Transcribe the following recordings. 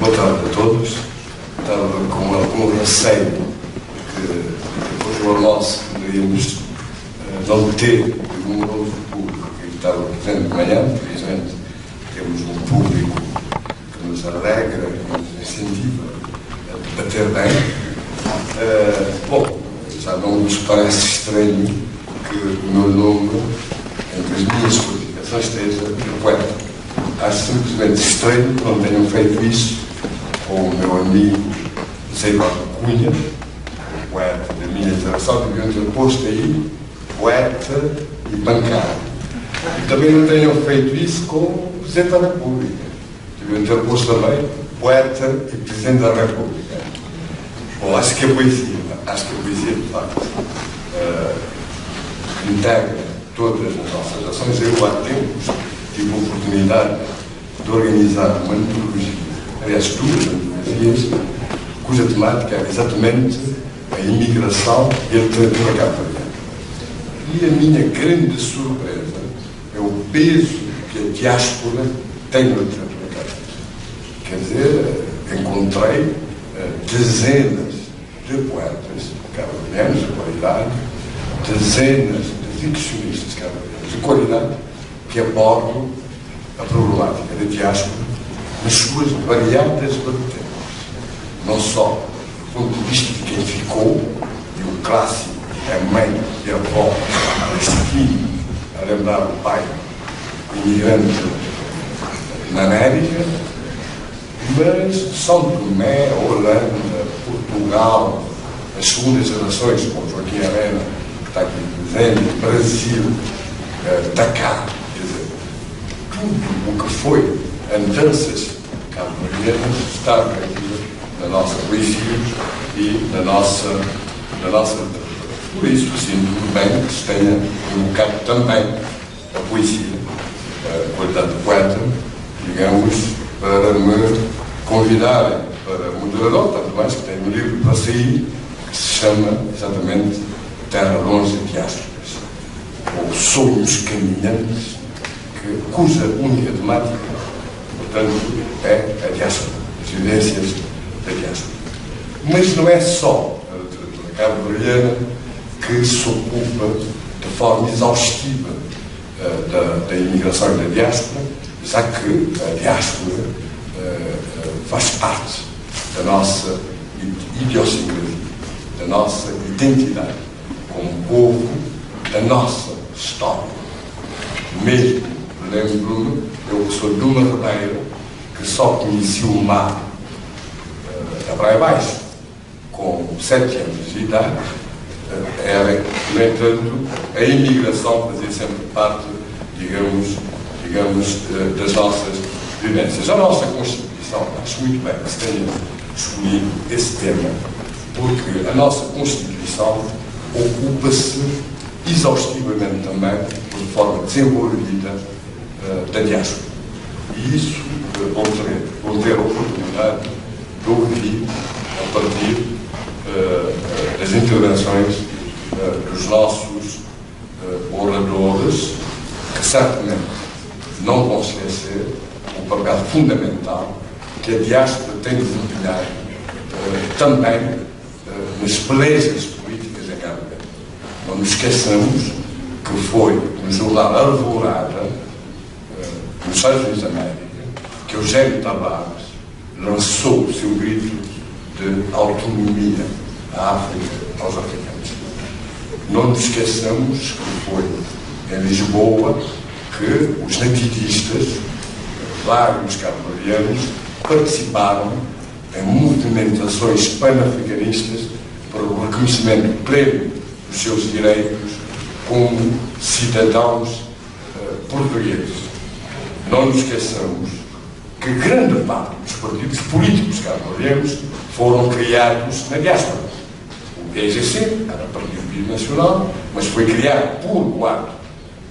Boa tarde a todos. Estava com algum receio que depois do almoço poderíamos não ter um novo público que estava presente de manhã. Felizmente temos um público que nos alegra e nos incentiva a debater bem. Bom, já não nos parece estranho que o meu nome, entre as minhas qualificações, esteja no poeta. Acho simplesmente estranho que não tenham feito isso com o meu amigo José Eduardo Cunha, o poeta da minha geração. Deviam ter posto aí poeta e bancário. E também não tenham feito isso com o Presidente da República. Deviam ter posto também poeta e Presidente da República. Bom, acho que a poesia, de facto, integra todas as nossas ações. Eu, há tempos, tive a oportunidade de organizar uma antologia, aliás, duas antologias, cuja temática é exatamente a imigração e a literatura cabo-verdiana. E a minha grande surpresa é o peso que a diáspora tem na literatura cabo-verdiana. Quer dizer, encontrei dezenas de poetas cabo-verdianos de qualidade, dezenas de ficcionistas cabo-verdianos de qualidade, que abordam a problemática da diáspora nas suas variadas vertentes. Não só do ponto de vista de quem ficou, e o clássico é a mãe e a avó, este filho, a lembrar o pai, o imigrante na América, mas São Tomé, Holanda, Portugal, as segundas gerações, como Joaquim Arena, que está aqui presente, Brasil, Dakar, quer dizer, tudo o que foi andanças cabo-verdianas está aqui na nossa poesia e na nossa literatura. Por isso, sinto bem que se tenha invocado também a poesia, a qualidade de poeta, digamos, para me convidarem para moderador, tanto mais que tenho um livro para sair, que se chama exatamente Terra Longe de Diásporas, ou Sonhos Caminhantes, cuja única temática, portanto, é a diáspora, as vivências da diáspora. Mas não é só a literatura cabo-verdiana que se ocupa de forma exaustiva da imigração e da diáspora, já que a diáspora faz parte da nossa idiosincrasia, da nossa identidade como povo, da nossa história. Mesmo, lembro-me, eu que sou de uma Ribeira, que só conheci o mar da Praia Baixa com 7 anos de idade, era, no entanto, a imigração fazia sempre parte, digamos, das nossas vivências. A nossa Constituição, acho muito bem que se tenha escolhido esse tema, porque a nossa Constituição ocupa-se exaustivamente também, de forma desenvolvida, da diáspora. E isso vão ter a oportunidade de ouvir a partir das intervenções dos nossos oradores, que certamente não vão esquecer o papel fundamental que a diáspora tem de desempenhar também nas pelejas políticas em Cabo Verde. Não nos esqueçamos que foi no jornal Alvorada, nos Estados Unidos da América, que Eugênio Tavares lançou o seu grito de autonomia à África, aos africanos. Não nos esqueçamos que foi em Lisboa que os nativistas, vários cabo-verdianos, participaram em movimentações pan-africanistas para o reconhecimento pleno dos seus direitos como cidadãos portugueses. Não nos esqueçamos que grande parte dos partidos políticos cabo-verdianos foram criados na diáspora. O PSC era partido binacional, mas foi criado por 4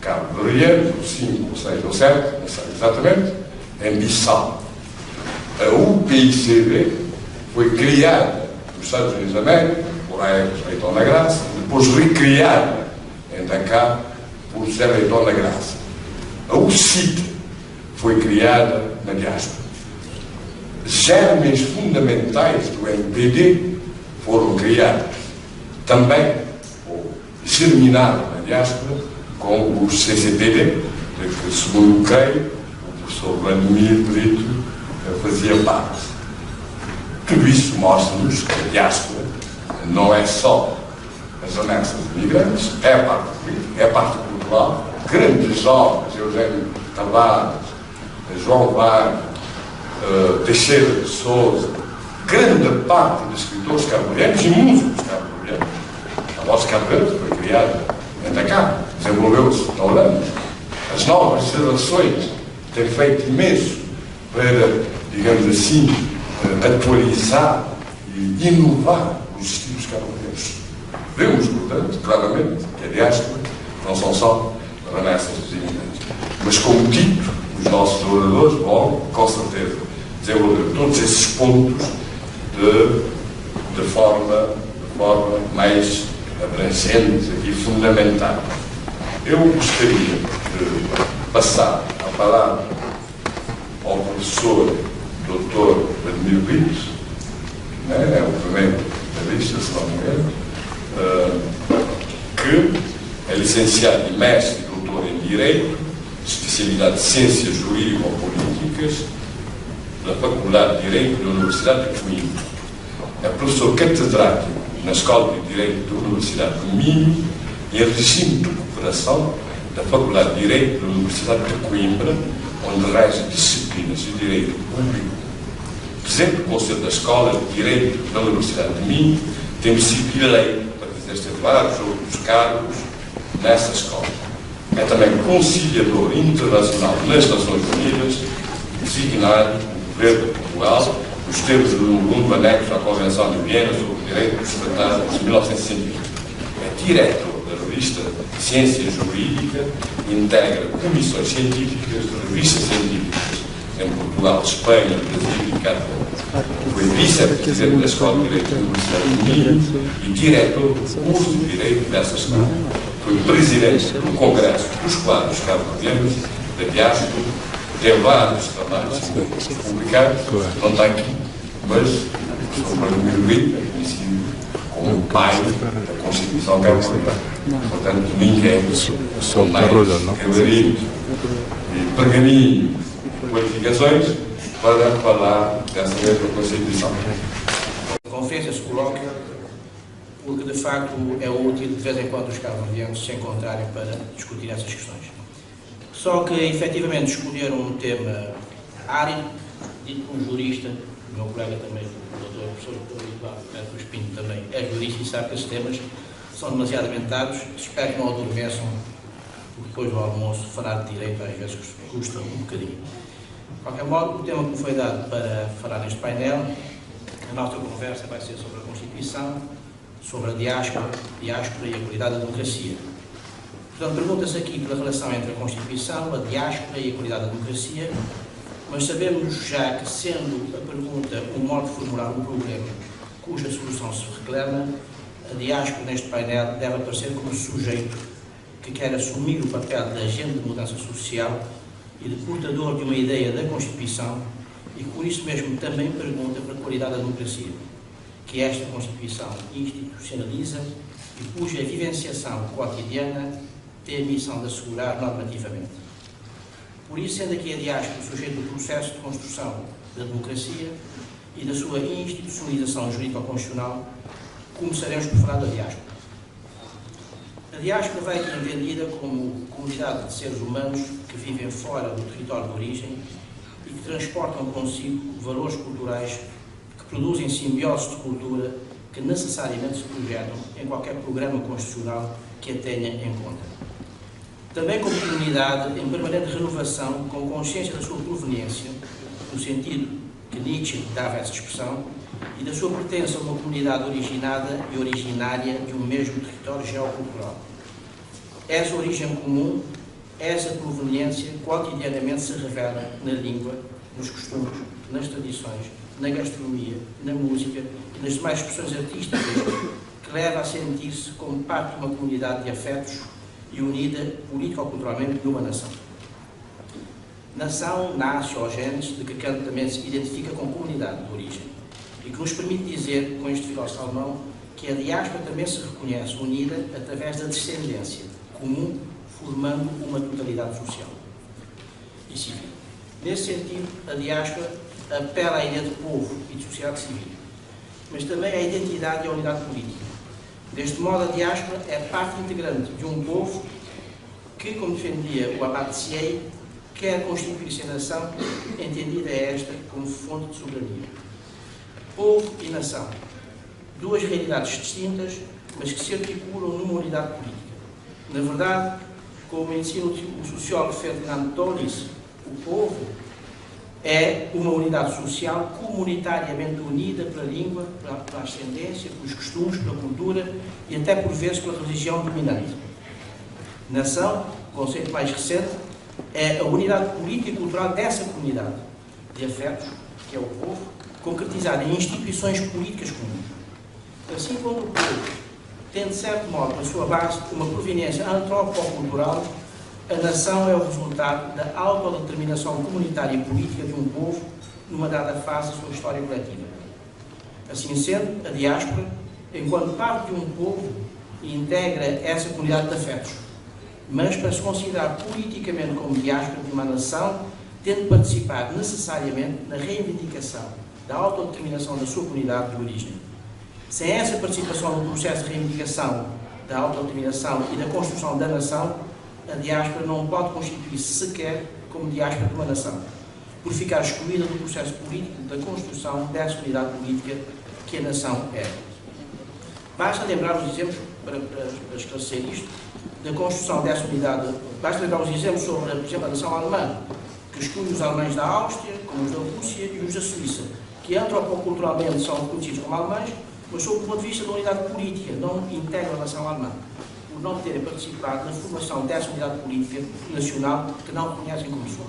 cabo-verdianos, 5 ou 6 ou 7, não sei exatamente, em Bissau. A UPICD foi criada nos Estados Unidos da América, por Aéreos Leitão da Graça, depois recriada em Dakar por José Leitão da Graça. A UCIT foi criada na diáspora. germes fundamentais do MPD foram criados também, ou germinaram na diáspora, com o CCPD, de que, segundo creio, o professor Vladimir Brito fazia parte. Tudo isso mostra-nos que a diáspora não é só as anexas imigrantes, é a parte política, é a parte cultural, grandes obras, Eugênio Tavares, João Vargas, Teixeira de Sousa, grande parte de escritores cabo-verdianos e músicos cabo-verdianos. A voz cabo-verde foi criada em Dakar, desenvolveu-se na Holanda. As novas gerações têm feito imenso para, digamos assim, atualizar e inovar os estilos cabo-verdianos. Vemos, portanto, claramente que a diáspora não são só remessas dos imigrantes. Mas, como dito, os nossos oradores vão, com certeza, desenvolver todos esses pontos de forma mais abrangente e fundamental. Eu gostaria de passar a palavra ao professor Dr. Vladimir Brito, é o primeiro da lista, se não me engano, que é licenciado e mestre e doutor em Direito, especialidade de Ciências Jurídico-Políticas, da Faculdade de Direito da Universidade de Coimbra. É professor catedrático na Escola de Direito da Universidade do Minho e em regime de cooperação da Faculdade de Direito da Universidade de Coimbra, onde rege disciplinas de Direito Público. Presidente do Conselho da Escola de Direito da Universidade de Minho, tem sido eleito para exercer vários outros cargos nessa escola. É também conciliador internacional nas Nações Unidas, designado no Governo de Portugal, nos termos do mundo anexo à Convenção de Viena sobre o Direito dos Tratados de 1950. É diretor da revista Ciência Jurídica e integra comissões científicas de revistas científicas em Portugal, Espanha, Brasil e Canadá. Foi vice-presidente da Escola de Direito da Universidade de Minho e diretor do curso de Direito dessa escola. Foi presidente do Congresso dos Quadros Cabo-Verdianos da Diáspora, tem vários trabalhos publicados, não está aqui, mas o professor Vladimir Brito é conhecido como o pai da Constituição Cabo-Verdiana. Portanto, ninguém com mais cabelinho e pergaminho e qualificações para falar dessa mesma Constituição. A conferência se coloca porque, de facto, é útil de vez em quando os cabo-verdianos se encontrarem para discutir essas questões. Só que, efetivamente, escolheram um tema árido, dito por um jurista, o meu colega também, o doutor professor Eduardo Espinho, também é jurista e sabe que esses temas são demasiadamente dados. Espero que não adormeçam, porque depois do almoço falar de direito às vezes custa um bocadinho. De qualquer modo, o tema que me foi dado para falar neste painel, a nossa conversa vai ser sobre a Constituição, sobre a diáspora e a qualidade da democracia. Portanto, pergunta-se aqui pela relação entre a Constituição, a diáspora e a qualidade da democracia, mas sabemos já que, sendo a pergunta um modo de formular um problema cuja solução se reclama, a diáspora neste painel deve aparecer como sujeito que quer assumir o papel de agente de mudança social e de portador de uma ideia da Constituição e, por isso mesmo, também pergunta pela qualidade da democracia, que esta Constituição institucionaliza e cuja vivenciação cotidiana tem a missão de assegurar normativamente. Por isso, sendo aqui a diáspora o sujeito do processo de construção da democracia e da sua institucionalização jurídico-constitucional, começaremos por falar da diáspora. A diáspora vai aqui entendida como comunidade de seres humanos que vivem fora do território de origem e que transportam consigo valores culturais que produzem simbioses de cultura que necessariamente se projetam em qualquer programa constitucional que a tenha em conta. Também como comunidade em permanente renovação, com consciência da sua proveniência, no sentido que Nietzsche dava essa expressão, e da sua pertença a uma comunidade originada e originária de um mesmo território geocultural. Essa origem comum, essa proveniência, cotidianamente se revela na língua, nos costumes, nas tradições, na gastronomia, na música e nas demais expressões artísticas, que leva a sentir-se como parte de uma comunidade de afetos e unida político-culturalmente numa nação. Nação nasce ou gênese de que Kant também se identifica com comunidade de origem e que nos permite dizer, com este filósofo alemão, que a diáspora também se reconhece unida através da descendência comum, formando uma totalidade social e civil. Nesse sentido, a diáspora apela à ideia de povo e de sociedade civil, mas também à identidade e à unidade política. Deste modo, a diáspora é parte integrante de um povo que, como defendia o Abate Siey, quer constituir-se a nação, entendida esta como fonte de soberania. Povo e nação, duas realidades distintas, mas que se articulam numa unidade política. Na verdade, como ensina o sociólogo Ferdinand Tönnies, o povo é uma unidade social comunitariamente unida pela língua, pela ascendência, pelos costumes, pela cultura e até por vezes pela religião dominante. Nação, conceito mais recente, é a unidade política e cultural dessa comunidade de afetos, que é o povo, concretizada em instituições políticas comuns. Assim como o povo tem, de certo modo, na sua base, uma proveniência antropocultural, a nação é o resultado da autodeterminação comunitária e política de um povo numa dada fase da sua história coletiva. Assim sendo, a diáspora, enquanto parte de um povo, integra essa comunidade de afetos, mas para se considerar politicamente como diáspora de uma nação, tem de participar necessariamente na reivindicação da autodeterminação da sua comunidade de origem. Sem essa participação no processo de reivindicação da autodeterminação e da construção da nação, a diáspora não pode constituir-se sequer como diáspora de uma nação, por ficar excluída do processo político da construção dessa unidade política que a nação é. Basta lembrar os exemplos, para esclarecer isto, da construção dessa unidade, basta lembrar os exemplos sobre, por exemplo, a nação alemã, que exclui os alemães da Áustria, como os da Rússia e os da Suíça, que antropoculturalmente são reconhecidos como alemães, mas sob o ponto de vista da unidade política, não integram a nação alemã, por não terem participado na formação dessa unidade política nacional que não reconhecem como sua.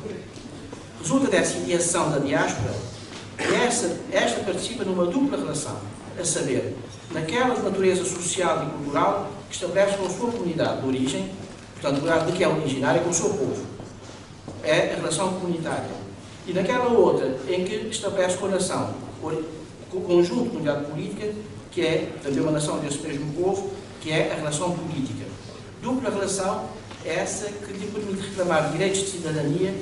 Resulta dessa ideação da diáspora que esta participa numa dupla relação, a saber, naquela de natureza social e cultural que estabelece com a sua comunidade de origem, portanto, a comunidade de que é originária, com o seu povo. É a relação comunitária. E naquela outra em que estabelece com a nação, com o conjunto de comunidade política, que é também uma nação desse mesmo povo, que é a relação política. Dupla relação é essa que lhe permite reclamar direitos de cidadania,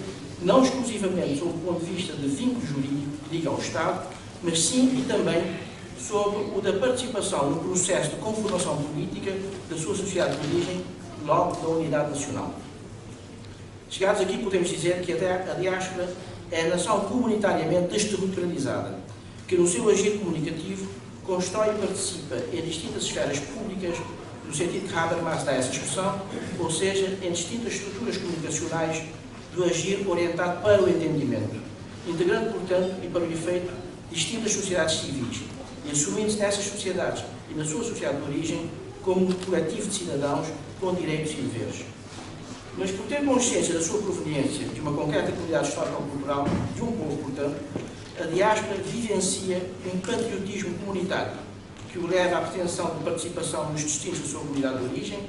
não exclusivamente sob o ponto de vista de vínculo jurídico que liga ao Estado, mas sim e também sobre o da participação no processo de conformação política da sua sociedade de origem, logo da unidade nacional. Chegados aqui, podemos dizer que a diáspora é a nação comunitariamente desterritorializada, que no seu agir comunicativo constrói e participa em distintas esferas públicas, no sentido que Habermas dá essa expressão, ou seja, em distintas estruturas comunicacionais do agir orientado para o entendimento, integrando, portanto, e para o efeito, distintas sociedades civis, e assumindo-se nessas sociedades e na sua sociedade de origem como um coletivo de cidadãos com direitos e deveres. Mas por ter consciência da sua proveniência de uma concreta comunidade histórico-cultural, de um povo, portanto, a diáspora vivencia um patriotismo comunitário que o leva à pretensão de participação nos destinos da sua comunidade de origem,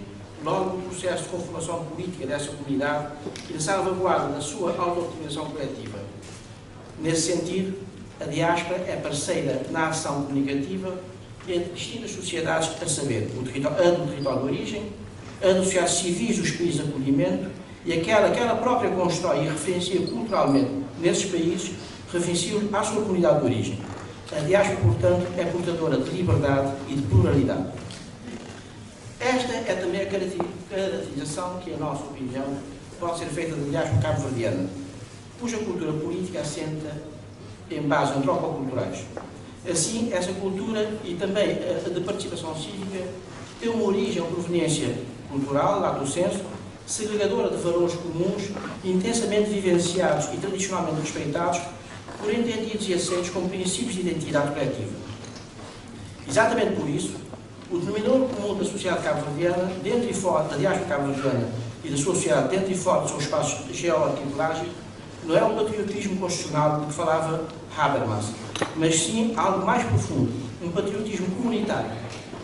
logo no processo de conformação política dessa comunidade e na salvaguarda da sua autodeterminação coletiva. Nesse sentido, a diáspora é parceira na ação comunicativa entre distintas sociedades, a saber, a do território de origem, a das sociedades civis dos países de acolhimento e aquela que ela própria constrói e referencia culturalmente nesses países, referencia à sua comunidade de origem. A diáspora, portanto, é portadora de liberdade e de pluralidade. Esta é também a caracterização que, a nossa opinião, pode ser feita da diáspora cabo-verdiana, cuja cultura política assenta em bases antropoculturais. Assim, essa cultura e também a de participação cívica tem uma origem ou proveniência cultural, lato sensu, segregadora de valores comuns, intensamente vivenciados e tradicionalmente respeitados, por entendidos e aceitos como princípios de identidade coletiva. Exatamente por isso, o denominador comum da sociedade cabo-verdiana, dentro e fora da diáspora cabo-verdiana e da sua sociedade dentro e fora do seu espaço geoarticulágico, não é o patriotismo constitucional de que falava Habermas, mas sim algo mais profundo, um patriotismo comunitário,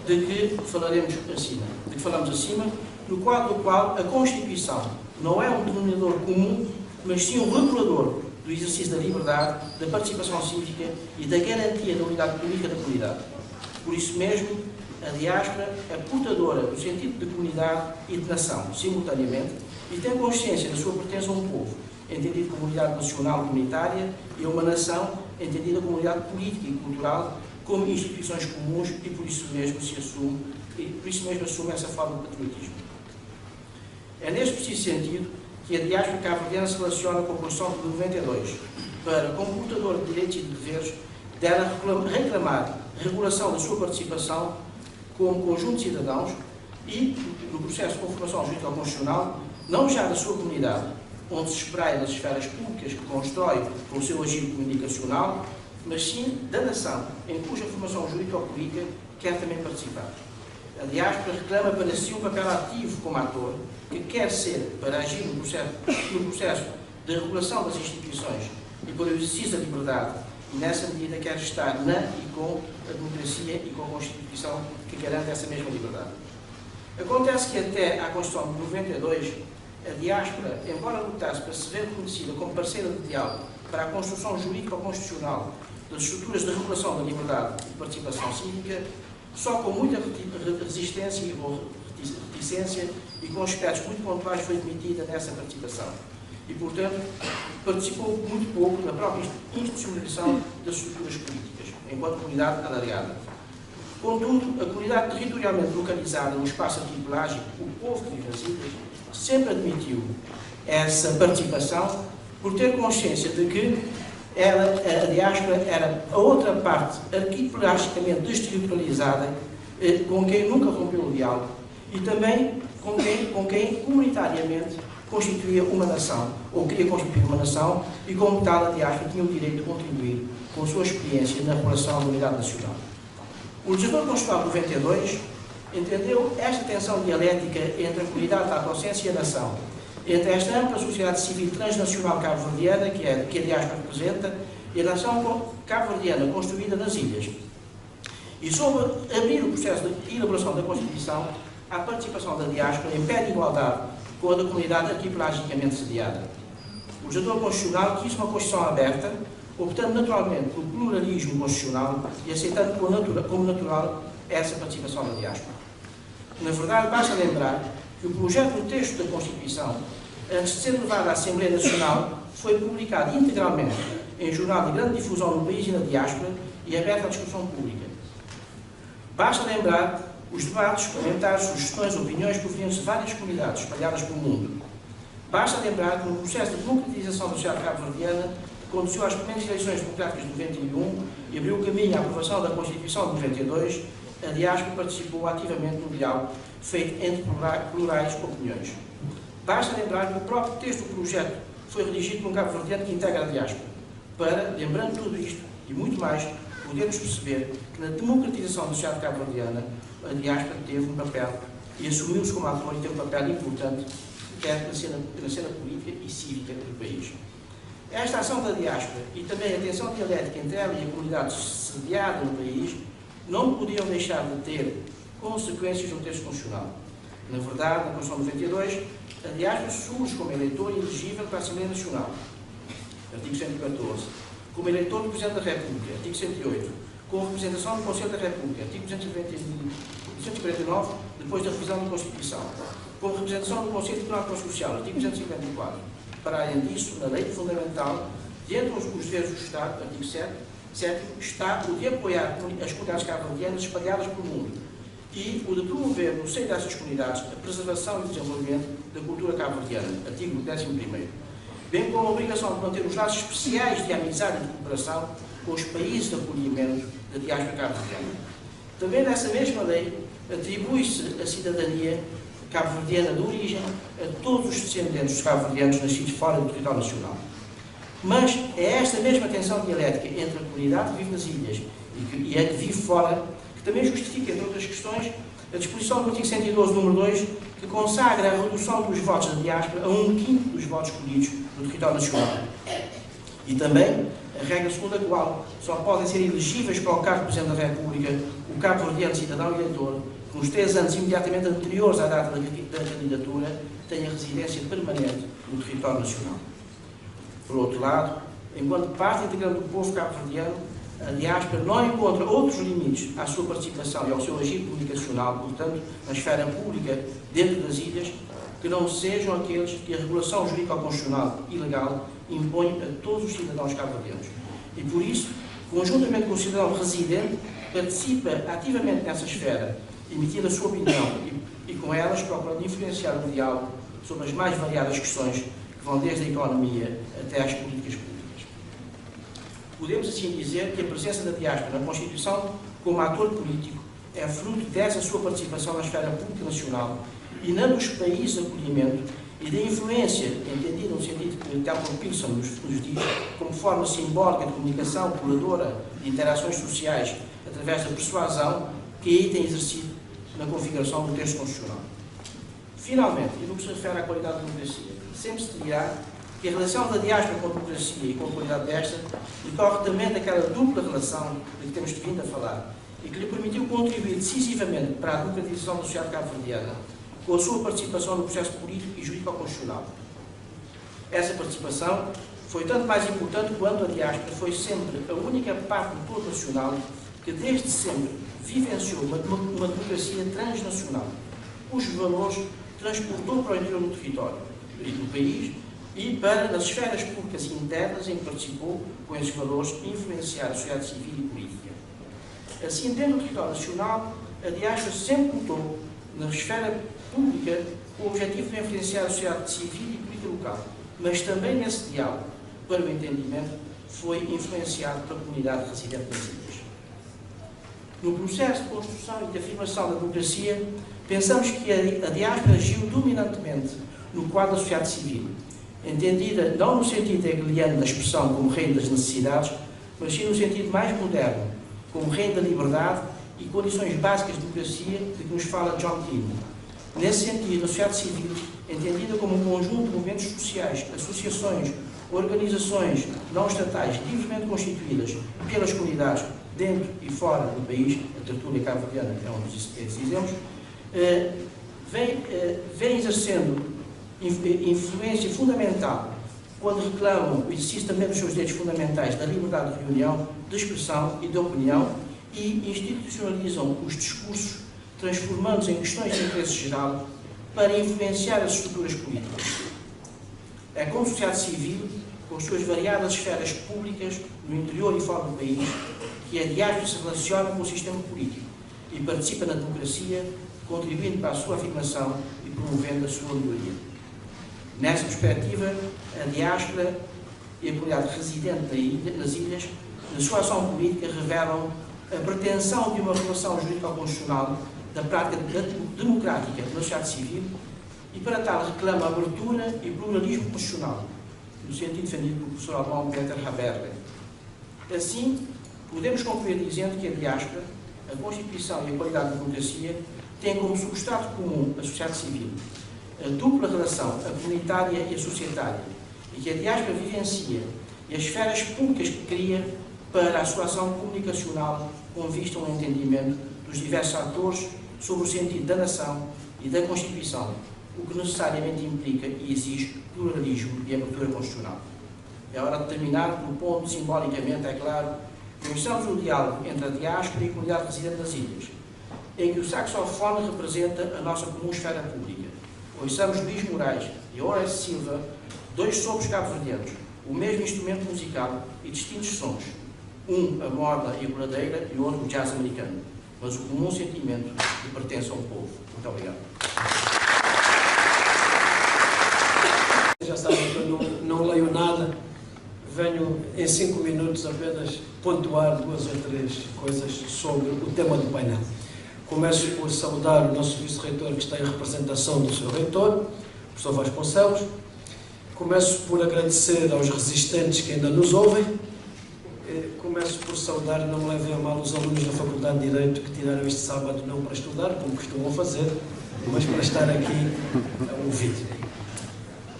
de que falamos acima, no quadro do qual a Constituição não é um denominador comum mas sim um regulador do exercício da liberdade, da participação cívica e da garantia da unidade política da comunidade. Por isso mesmo, a diáspora é portadora do sentido de comunidade e de nação, simultaneamente, e tem consciência da sua pertença a um povo, entendido como unidade nacional comunitária, e a uma nação, entendida como unidade política e cultural, como instituições comuns, e por isso mesmo assume essa forma de patriotismo. É neste preciso sentido que a diáspora cabo-verdiana se relaciona com a Constituição de 92, para, como portadora de direitos e de deveres, dela reclamar a regulação da sua participação como conjunto de cidadãos e no processo de conformação jurídica constitucional, não já da sua comunidade, onde se espraia nas esferas públicas que constrói com o seu agir comunicacional, mas sim da nação, em cuja formação jurídico-política quer também participar. A diáspora reclama para si um papel ativo como ator, que quer ser para agir no processo de regulação das instituições e para o exercício da liberdade, e nessa medida quer estar na e com a democracia e com a Constituição que garante essa mesma liberdade. Acontece que até à Constituição de 92, a diáspora, embora lutasse para se ver reconhecida como parceira de diálogo para a construção jurídico-constitucional das estruturas de regulação da liberdade e de participação cívica, só com muita resistência ou reticência e com aspectos muito pontuais foi admitida nessa participação. E, portanto, participou muito pouco na própria institucionalização das estruturas políticas, enquanto comunidade alargada. Contudo, a comunidade territorialmente localizada no espaço arquipelágico, o povo que vive nas ilhas, sempre admitiu essa participação por ter consciência de que a diáspora era a outra parte arquipelagicamente desterritorializada, com quem nunca rompeu o diálogo, e também com quem comunitariamente constituía uma nação, ou queria constituir uma nação, e como tal a diáspora tinha o direito de contribuir com a sua experiência na relação da unidade nacional. O legislador constitucional 92 entendeu esta tensão dialética entre a comunidade da consciência e a nação, entre esta ampla sociedade civil transnacional cabo-verdiana, que a diáspora representa, e a nação cabo-verdiana construída nas ilhas. E soube abrir o processo de elaboração da Constituição à participação da diáspora em pé de igualdade com a da comunidade arquipelagicamente sediada. O legislador constitucional quis uma Constituição aberta, optando naturalmente pelo pluralismo constitucional e aceitando como natural essa participação da diáspora. Na verdade, basta lembrar que o projeto do texto da Constituição, antes de ser levado à Assembleia Nacional, foi publicado integralmente em jornal de grande difusão no país e na diáspora e aberto à discussão pública. Basta lembrar os debates, comentários, sugestões, opiniões provenientes de várias comunidades espalhadas pelo mundo. Basta lembrar que no processo de democratização da sociedade cabo-verdiana conduziu às primeiras eleições democráticas de 91 e abriu o caminho à aprovação da Constituição de 92, a diáspora participou ativamente no diálogo feito entre plurais opiniões. Basta lembrar que o próprio texto do projeto foi redigido por um cabo-verdiano que integra a diáspora, para, lembrando tudo isto e muito mais, podermos perceber que na democratização da sociedade cabo-verdiana a diáspora teve um papel e assumiu-se como ator e teve um papel importante quer na cena política e cívica do país. Esta ação da diáspora e também a tensão dialética entre ela e a comunidade sediada no país não podiam deixar de ter consequências no texto constitucional. Na verdade, na Constituição de 92, a diáspora surge como eleitor elegível para a Assembleia Nacional, artigo 114, como eleitor do Presidente da República, artigo 108, com representação do Conselho da República, artigo 249, depois da revisão da Constituição, com representação do Conselho Tribunal Constitucional, artigo 254. Para além disso, na Lei Fundamental, dentre os deveres do Estado, artigo 7, está o de apoiar as comunidades cabo-verdianas espalhadas pelo mundo e o de promover no seio dessas comunidades a preservação e o desenvolvimento da cultura cabo-verdiana, artigo 11º, bem como a obrigação de manter os laços especiais de amizade e de cooperação com os países de acolhimento da diáspora cabo-verdiana. Também nessa mesma lei atribui-se a cidadania cabo-verdiana de origem a todos os descendentes dos cabo-verdianos nascidos fora do território nacional. Mas é esta mesma tensão dialética entre a comunidade que vive nas ilhas e a que vive fora que também justifica, entre outras questões, a disposição do artigo 112, número 2, que consagra a redução dos votos da diáspora a 1/5 dos votos escolhidos no território nacional. E também a regra segundo a qual só podem ser elegíveis para o cargo de Presidente da República o cabo-verdiano cidadão e eleitor que nos 3 anos imediatamente anteriores à data da candidatura tenha residência permanente no território nacional. Por outro lado, enquanto parte integrante do povo cabo-verdiano, a diáspora não encontra outros limites à sua participação e ao seu agir comunicacional, portanto, na esfera pública dentro das ilhas, que não sejam aqueles que a regulação jurídico-constitucional e legal impõe a todos os cidadãos cabo-verdianos. E por isso, conjuntamente com o cidadão residente, participa ativamente nessa esfera, emitindo a sua opinião e com elas procurando influenciar o diálogo sobre as mais variadas questões que vão desde a economia até às políticas públicas. Podemos assim dizer que a presença da diáspora na Constituição como ator político é fruto dessa sua participação na esfera pública nacional e na dos países de acolhimento e da influência, entendida no sentido que Telford Pearson nos diz, como forma simbólica de comunicação curadora de interações sociais através da persuasão que aí tem exercido na configuração do texto constitucional. Finalmente, e no que se refere à qualidade da democracia, sempre se dirá que a relação da diáspora com a democracia e com a qualidade desta decorre também daquela dupla relação de que temos vindo a falar e que lhe permitiu contribuir decisivamente para a democratização da sociedade cabo-verdiana com a sua participação no processo político e jurídico-constitucional. Essa participação foi tanto mais importante quanto a diáspora foi sempre a única parte do povo nacional que desde sempre vivenciou uma democracia transnacional, cujos valores transportou para o interior do território e do país e para, nas esferas públicas internas em que participou, com esses valores, influenciar a sociedade civil e política. Assim, dentro do território nacional, a diáspora sempre lutou na esfera pública com o objetivo de influenciar a sociedade civil e política local, mas também nesse diálogo, para o entendimento, foi influenciado pela comunidade residente nas ilhas. No processo de construção e de afirmação da democracia, pensamos que a diáspora agiu dominantemente no quadro da sociedade civil, entendida não no sentido hegeliano da expressão como reino das necessidades, mas sim no sentido mais moderno, como reino da liberdade e condições básicas de democracia de que nos fala John Keane. Nesse sentido, a sociedade civil, entendida como um conjunto de movimentos sociais, associações, organizações não estatais livremente constituídas pelas comunidades dentro e fora do país, a tertúlia cabo-verdiana é um desses exemplos, vem exercendo influência fundamental quando reclamam o exercício também dos seus direitos fundamentais da liberdade de reunião, de expressão e de opinião e institucionalizam os discursos, transformando-os em questões de interesse geral para influenciar as estruturas políticas. É como sociedade civil, com as suas variadas esferas públicas no interior e fora do país, que a diáspora se relaciona com o sistema político e participa na democracia, contribuindo para a sua afirmação e promovendo a sua melhoria. Nessa perspectiva, a diáspora e a comunidade residente nas ilhas, na sua ação política, revelam a pretensão de uma relação jurídico-constitucional da prática democrática da sociedade civil e, para tal, reclama a abertura e pluralismo constitucional, no sentido defendido pelo professor alemão Peter Haberle. Assim, podemos concluir dizendo que a diáspora, a Constituição e a qualidade da democracia têm como substrato comum a sociedade civil, a dupla relação, a comunitária e a societária, e que a diáspora vivencia e as esferas públicas que cria para a sua ação comunicacional com vista ao entendimento dos diversos atores sobre o sentido da nação e da Constituição, o que necessariamente implica e exige pluralismo e abertura constitucional. É hora de terminar pelo ponto, simbolicamente, é claro, que iniciamos o diálogo entre a diáspora e a comunidade residente das ilhas, em que o saxofone representa a nossa comum esfera pública. Ouçamos Luís Moraes e Horace Silva, dois sopros cabo-verdianos, o mesmo instrumento musical e distintos sons. Um, a morna e a coladeira, e o outro, o jazz americano. Mas o comum sentimento que pertence ao povo. Muito obrigado. Já sabem que eu não leio nada. Venho em 5 minutos apenas pontuar 2 ou 3 coisas sobre o tema do painel. Começo por saudar o nosso vice-reitor que está em representação do seu reitor, o professor Vasconcelos. Começo por agradecer aos resistentes que ainda nos ouvem. Começo por saudar, não me levem a mal, os alunos da Faculdade de Direito que tiraram este sábado não para estudar, como costumam fazer, mas para estar aqui a ouvir.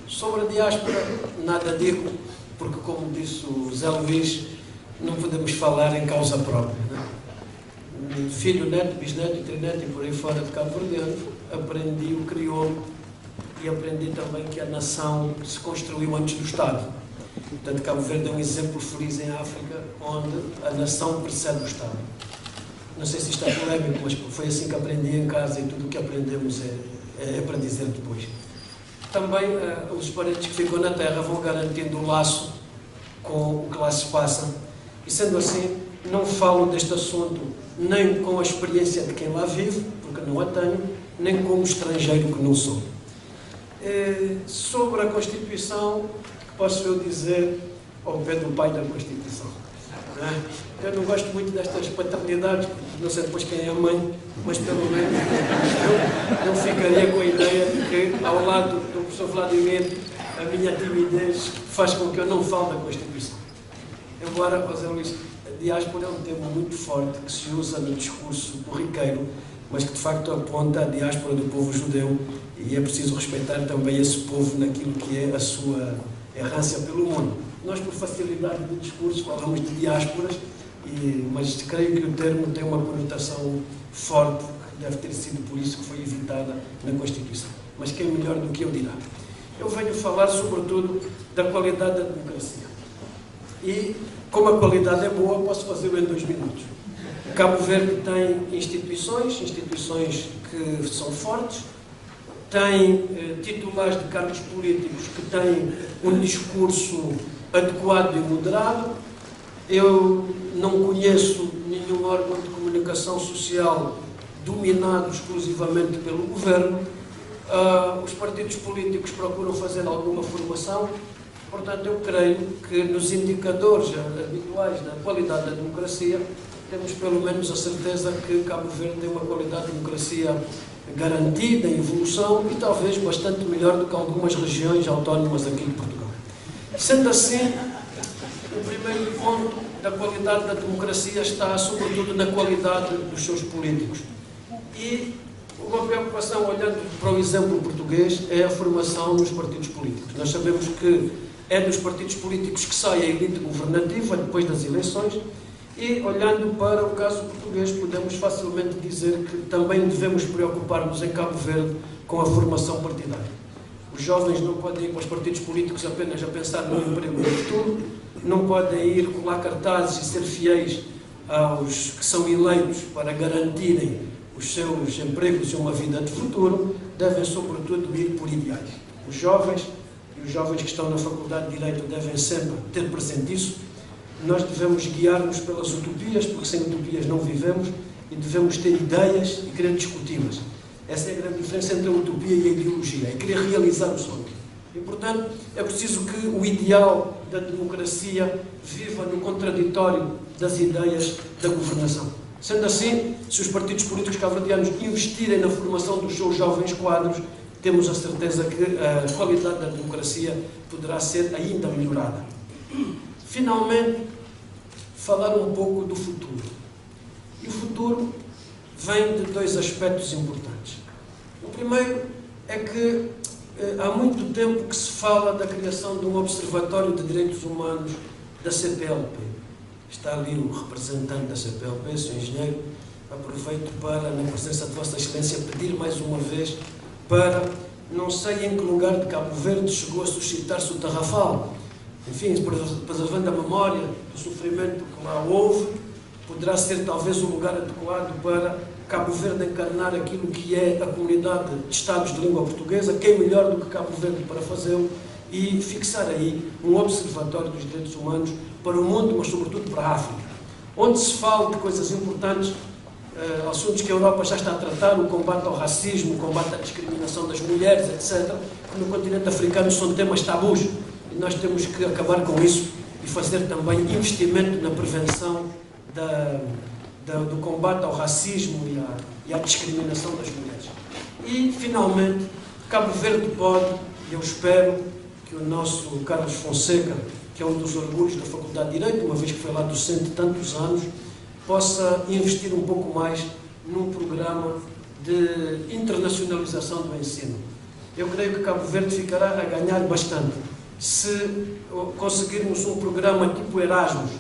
Sobre a diáspora, nada digo, porque, como disse o Zé Luís, não podemos falar em causa própria. Né? Filho, neto, bisneto e trineto e por aí fora de Cabo Verdeano, aprendi o crioulo e aprendi também que a nação se construiu antes do Estado. Portanto, Cabo Verde é um exemplo feliz em África, onde a nação precede o Estado. Não sei se isto é polémico, mas foi assim que aprendi em casa e tudo o que aprendemos é para dizer depois. Também os parentes que ficam na terra vão garantindo o laço com o que lá se passa. E sendo assim, não falo deste assunto nem com a experiência de quem lá vive, porque não a tenho, nem como estrangeiro que não sou. Sobre a Constituição, que posso eu dizer ao pé do pai da Constituição? Eu não gosto muito destas paternidades, não sei depois quem é a mãe, mas pelo menos eu ficaria com a ideia de que, ao lado do professor Vladimir, a minha timidez faz com que eu não fale da Constituição. Embora, José Luís, a diáspora é um tema muito forte que se usa no discurso corriqueiro, mas que de facto aponta a diáspora do povo judeu, e é preciso respeitar também esse povo naquilo que é a sua errância pelo mundo. Nós, por facilidade de discurso, falamos de diásporas, mas creio que o termo tem uma conotação forte, que deve ter sido por isso que foi evitada na Constituição. Mas quem melhor do que eu dirá? Eu venho falar, sobretudo, da qualidade da democracia. E, como a qualidade é boa, posso fazê-lo em 2 minutos. Cabo Verde tem instituições que são fortes, tem titulares de cargos políticos que têm um discurso adequado e moderado. Eu não conheço nenhum órgão de comunicação social dominado exclusivamente pelo governo. Os partidos políticos procuram fazer alguma formação. Portanto, eu creio que nos indicadores habituais da qualidade da democracia temos pelo menos a certeza que Cabo Verde tem uma qualidade de democracia garantida, em evolução e talvez bastante melhor do que algumas regiões autónomas aqui de Portugal. Sendo assim, o primeiro ponto da qualidade da democracia está sobretudo na qualidade dos seus políticos. E uma preocupação, olhando para o exemplo português, é a formação nos partidos políticos. Nós sabemos que é dos partidos políticos que sai a elite governativa depois das eleições e, olhando para o caso português, podemos facilmente dizer que também devemos preocupar-nos em Cabo Verde com a formação partidária. Os jovens não podem ir para os partidos políticos apenas a pensar no emprego do futuro, não podem ir colar cartazes e ser fiéis aos que são eleitos para garantirem os seus empregos e uma vida de futuro, devem sobretudo ir por ideais. Os jovens e os jovens que estão na Faculdade de Direito devem sempre ter presente isso. Nós devemos guiar-nos pelas utopias, porque sem utopias não vivemos, e devemos ter ideias e querer discuti-las. Essa é a grande diferença entre a utopia e a ideologia, é querer realizar o sonho. E, portanto, é preciso que o ideal da democracia viva no contraditório das ideias da governação. Sendo assim, se os partidos políticos cabo-verdianos investirem na formação dos seus jovens quadros, temos a certeza que a qualidade da democracia poderá ser ainda melhorada. Finalmente, falar um pouco do futuro. E o futuro vem de 2 aspectos importantes. O primeiro é que há muito tempo que se fala da criação de um Observatório de Direitos Humanos da CPLP. Está ali o representante da CPLP, Sr. Engenheiro. Aproveito para, na presença de Vossa Excelência, pedir mais uma vez para, não sei em que lugar de Cabo Verde chegou a suscitar-se o Tarrafal. Enfim, preservando a memória do sofrimento que lá houve, poderá ser talvez o lugar adequado para Cabo Verde encarnar aquilo que é a comunidade de Estados de língua portuguesa. Quem melhor do que Cabo Verde para fazê-lo? E fixar aí um observatório dos direitos humanos para o mundo, mas sobretudo para a África, onde se fala de coisas importantes, assuntos que a Europa já está a tratar, o combate ao racismo, o combate à discriminação das mulheres, etc., que no continente africano são temas tabus, e nós temos que acabar com isso e fazer também investimento na prevenção do combate ao racismo e à discriminação das mulheres. E, finalmente, Cabo Verde pode, e eu espero que o nosso Carlos Fonseca, que é um dos orgulhos da Faculdade de Direito, uma vez que foi lá docente tantos anos, possa investir um pouco mais num programa de internacionalização do ensino. Eu creio que Cabo Verde ficará a ganhar bastante se conseguirmos um programa tipo Erasmus,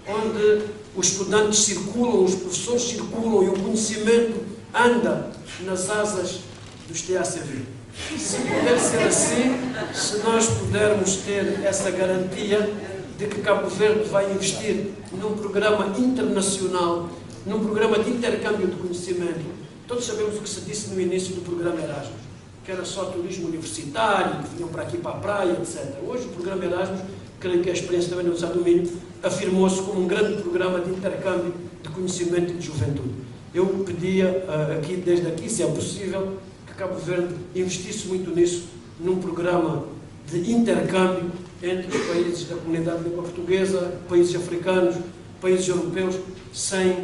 onde os estudantes circulam, os professores circulam e o conhecimento anda nas asas dos TACV. Se puder ser assim, se nós pudermos ter essa garantia de que Cabo Verde vai investir num programa internacional, num programa de intercâmbio de conhecimento. Todos sabemos o que se disse no início do programa Erasmus, que era só turismo universitário, que vinham para aqui para a praia, etc. Hoje o programa Erasmus, creio que a experiência também no Estado do Minho, afirmou-se como um grande programa de intercâmbio de conhecimento e de juventude. Eu pedia aqui, desde aqui, se é possível, que Cabo Verde investisse muito nisso, num programa de intercâmbio entre os países da comunidade de língua portuguesa, países africanos, países europeus, sem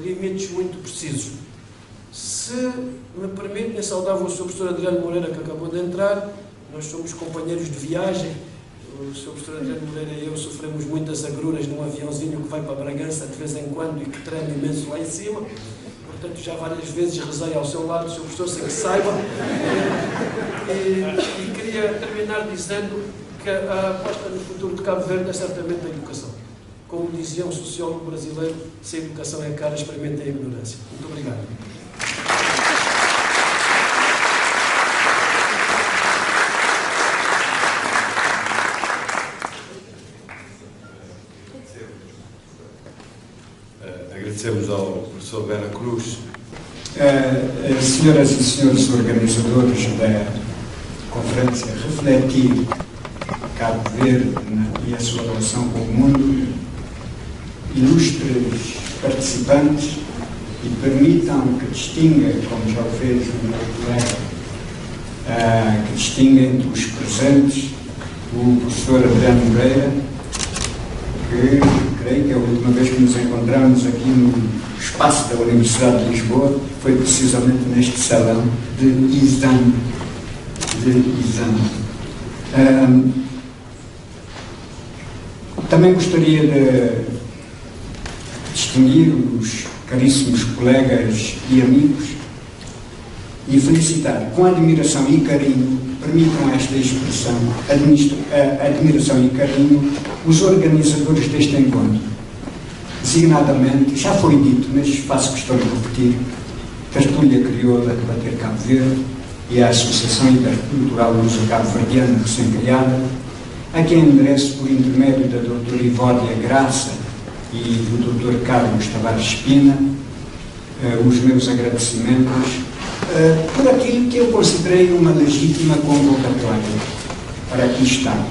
limites muito precisos. Se me permitem, saudava o Sr. Professor Adriano Moreira, que acabou de entrar. Nós somos companheiros de viagem. O Sr. Professor Adriano Moreira e eu sofremos muitas agruras num aviãozinho que vai para Bragança de vez em quando e que treme imenso lá em cima. Portanto, já várias vezes rezei ao seu lado, Sr. Professor, sem que saiba. E queria terminar dizendo que a aposta no futuro de Cabo Verde é certamente a educação. Como dizia um sociólogo brasileiro, se a educação é cara, experimentem a ignorância. Muito obrigado. Agradecemos ao professor Vera Cruz. Senhoras e senhores organizadores da conferência, refletir Cabo Verde e a sua relação com o mundo, ilustres participantes, e permitam que distinga, como já o fez o meu colega, que distinga entre os presentes o professor Adriano Moreira, que creio que a última vez que nos encontramos aqui no espaço da Universidade de Lisboa foi precisamente neste salão de exame. Também gostaria de distinguir os caríssimos colegas e amigos e felicitar com admiração e carinho, permitam esta expressão, admiração e carinho, os organizadores deste encontro. Designadamente, já foi dito, mas faço questão de repetir, Tertúlia Crioula de Bater Cabo Verde e a Associação Intercultural Luso-Cabo-Verdiana recém-criada, a quem endereço por intermédio da doutora Ivódia Graça e do Dr. Carlos Tavares Espina os meus agradecimentos por aquilo que eu considerei uma legítima convocatória para aqui estar.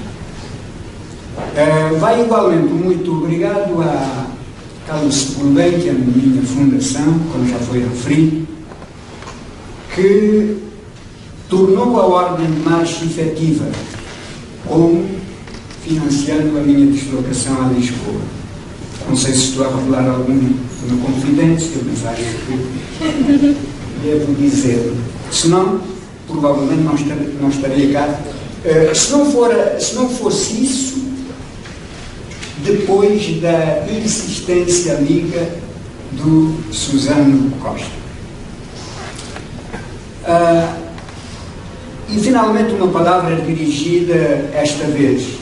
Vai igualmente muito obrigado a Carlos Sepulveda, a minha fundação, como já foi referido, que tornou a Ordem de Marcha efetiva, como financiando a minha deslocação a Lisboa. Não sei se estou a revelar alguma confidência, mas acho que devo dizer. Se não, provavelmente não estaria cá. Se não fosse isso, depois da insistência amiga do Suzano Costa. E finalmente uma palavra dirigida esta vez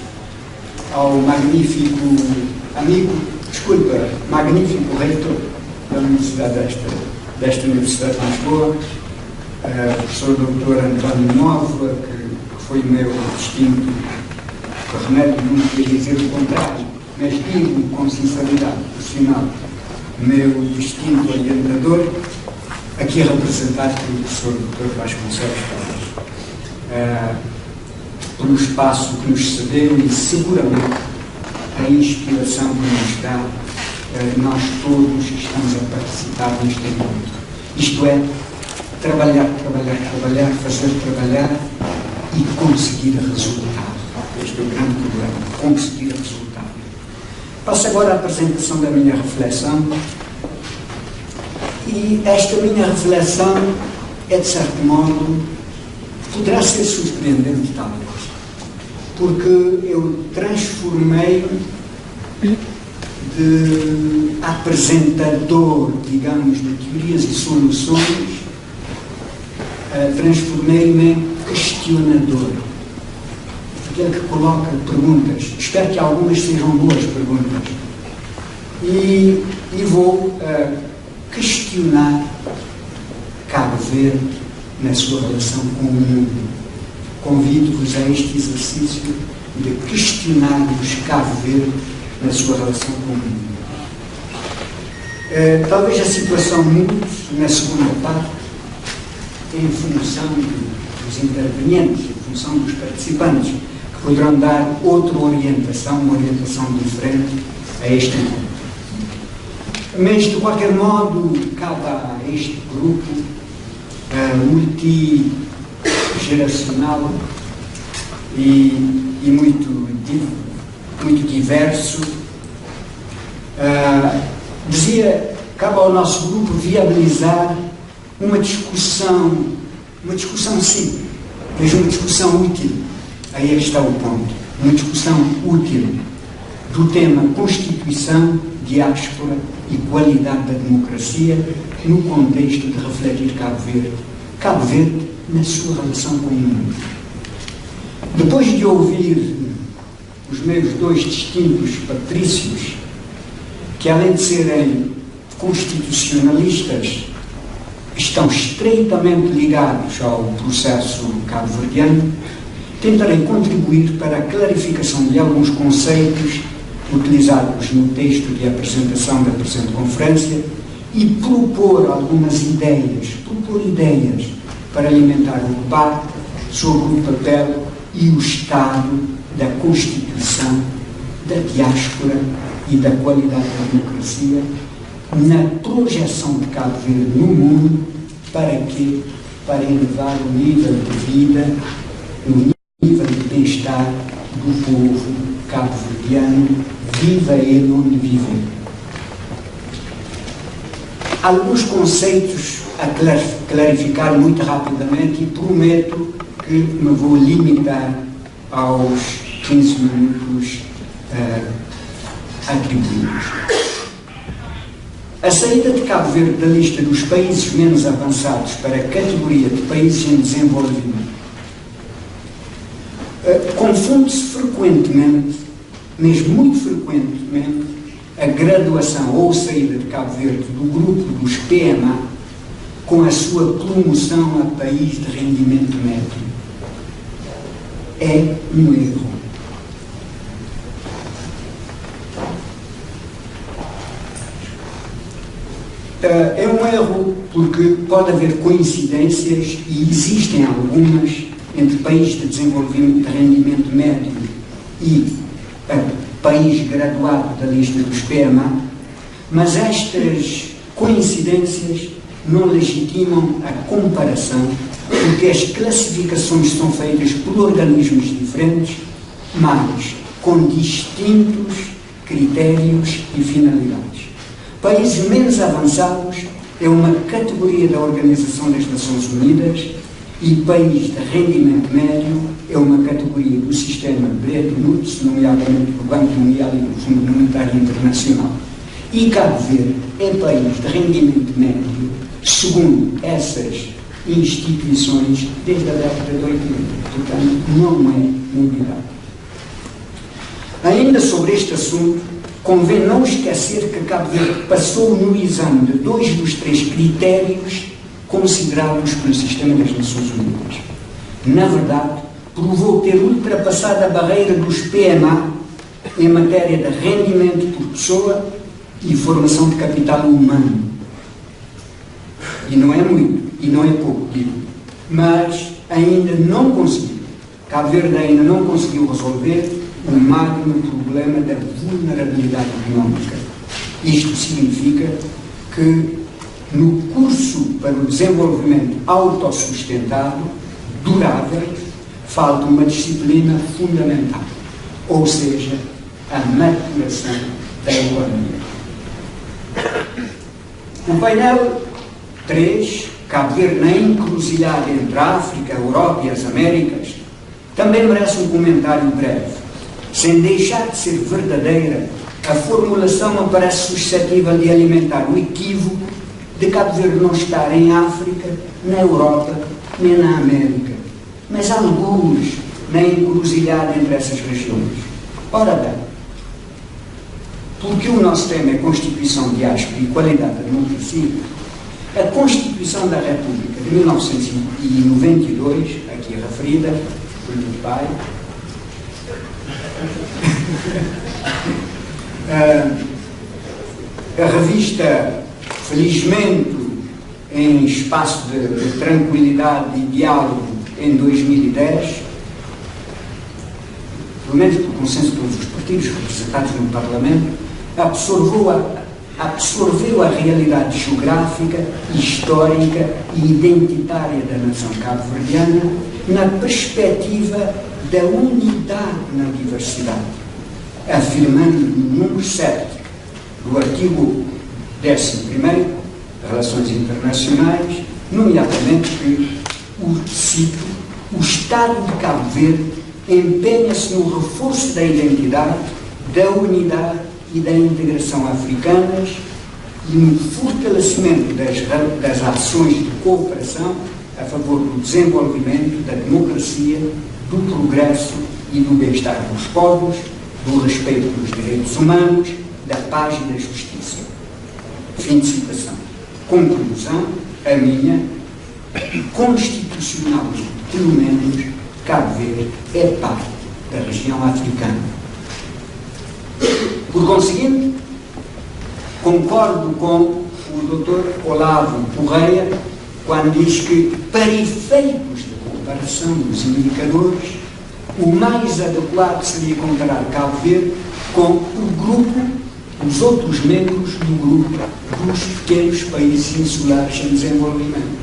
ao magnífico amigo, magnífico reitor da Universidade desta Universidade de Lisboa, professor Dr. António Nova, que foi meu distinto, que remédio não queria dizer o contrário, mas digo com sinceridade, por sinal, meu distinto orientador, aqui representado pelo professor Dr. Vasconcelos Torres, pelo espaço que nos cedeu e seguramente a inspiração que nos dá, nós todos que estamos a participar neste encontro. Isto é, trabalhar, fazer trabalhar e conseguir resultado. Este é o grande problema, conseguir resultado. Passo agora à apresentação da minha reflexão. E esta minha reflexão é, de certo modo, poderá ser surpreendente, talvez, porque eu transformei de apresentador, digamos, de teorias e soluções, transformei-me em questionador, aquele que coloca perguntas. Espero que algumas sejam boas perguntas. E vou questionar Cabo Verde na sua relação com o mundo. Convido-vos a este exercício de questionar-vos Cabo Verde na sua relação com o mundo. Talvez a situação mude na segunda parte, em função dos intervenientes, em função dos participantes, que poderão dar outra orientação, uma orientação diferente a este mundo. Mas, de qualquer modo, cabe a este grupo multigeracional e muito diverso, cabe ao nosso grupo viabilizar uma discussão sim, mas uma discussão útil. Aí está o ponto. Uma discussão útil do tema Constituição, diáspora e qualidade da democracia no contexto de refletir Cabo Verde na sua relação com o mundo. Depois de ouvir os meus dois distintos patrícios, que além de serem constitucionalistas, estão estreitamente ligados ao processo cabo-verdiano, tentarei contribuir para a clarificação de alguns conceitos utilizados no texto de apresentação da presente conferência e propor algumas ideias, para alimentar o debate sobre o papel e o estado da Constituição, da diáspora e da qualidade da democracia na projeção de Cabo Verde no mundo. Para quê? Para elevar o nível de vida, o nível de bem-estar do povo cabo-verdiano, viva ele onde viver. Alguns conceitos a clarificar muito rapidamente e prometo que me vou limitar aos 15 minutos atribuídos. A saída de Cabo Verde da lista dos países menos avançados para a categoria de países em desenvolvimento confunde-se frequentemente, mesmo muito frequentemente, a graduação ou saída de Cabo Verde do grupo dos PMA com a sua promoção a país de rendimento médio. É um erro. É um erro porque pode haver coincidências, e existem algumas, entre país de desenvolvimento de rendimento médio e país graduado da lista dos PMA, mas estas coincidências não legitimam a comparação, porque as classificações são feitas por organismos diferentes, mas com distintos critérios e finalidades. Países menos avançados é uma categoria da Organização das Nações Unidas e país de rendimento médio é uma categoria do sistema Bretton Woods, nomeadamente do Banco Mundial e do Fundo Monetário Internacional. E Cabo Verde é país de rendimento médio, segundo essas instituições, desde a década de 80. Portanto, não é novidade. Ainda sobre este assunto, convém não esquecer que Cabo Verde passou no exame de 2 dos 3 critérios considerados pelo Sistema das Nações Unidas. Na verdade, provou ter ultrapassado a barreira dos PMA em matéria de rendimento por pessoa e formação de capital humano. E não é muito, e não é pouco, digo. Mas ainda não conseguiu. Cabo Verde ainda não conseguiu resolver o magno problema da vulnerabilidade económica. Isto significa que no curso para o desenvolvimento autossustentado, durável, falta uma disciplina fundamental, ou seja, a maturação da economia. O painel 3, Cabo Verde na encruzilhada entre a África, a Europa e as Américas, também merece um comentário breve. Sem deixar de ser verdadeira, a formulação não parece suscetível de alimentar o equívoco de Cabo Verde não estar em África, na Europa, nem na América, mas alguns na encruzilhada entre essas regiões. Ora bem, porque o nosso tema é Constituição, diáspora e qualidade da democracia, A Constituição da República de 1992, aqui referida por meu pai, a revista, felizmente, em espaço de tranquilidade e diálogo em 2010, pelo menos por consenso de todos os partidos representados no Parlamento, absorveu a realidade geográfica, histórica e identitária da nação cabo-verdiana na perspectiva da unidade na diversidade, afirmando no número 7 do artigo 11º, Relações Internacionais, nomeadamente que, cito, o Estado de Cabo Verde empenha-se no reforço da identidade, da unidade e da integração africanas e no fortalecimento das ações de cooperação a favor do desenvolvimento, da democracia, do progresso e do bem-estar dos povos, do respeito dos direitos humanos, da paz e da justiça. Fim de citação. Conclusão, a minha, constitucionalmente, pelo menos, Cabo Verde é parte da região africana. Por conseguinte, concordo com o Dr. Olavo Correia quando diz que, para efeitos de comparação dos indicadores, o mais adequado seria comparar Cabo Verde com o grupo, os outros membros do grupo dos pequenos países insulares em desenvolvimento.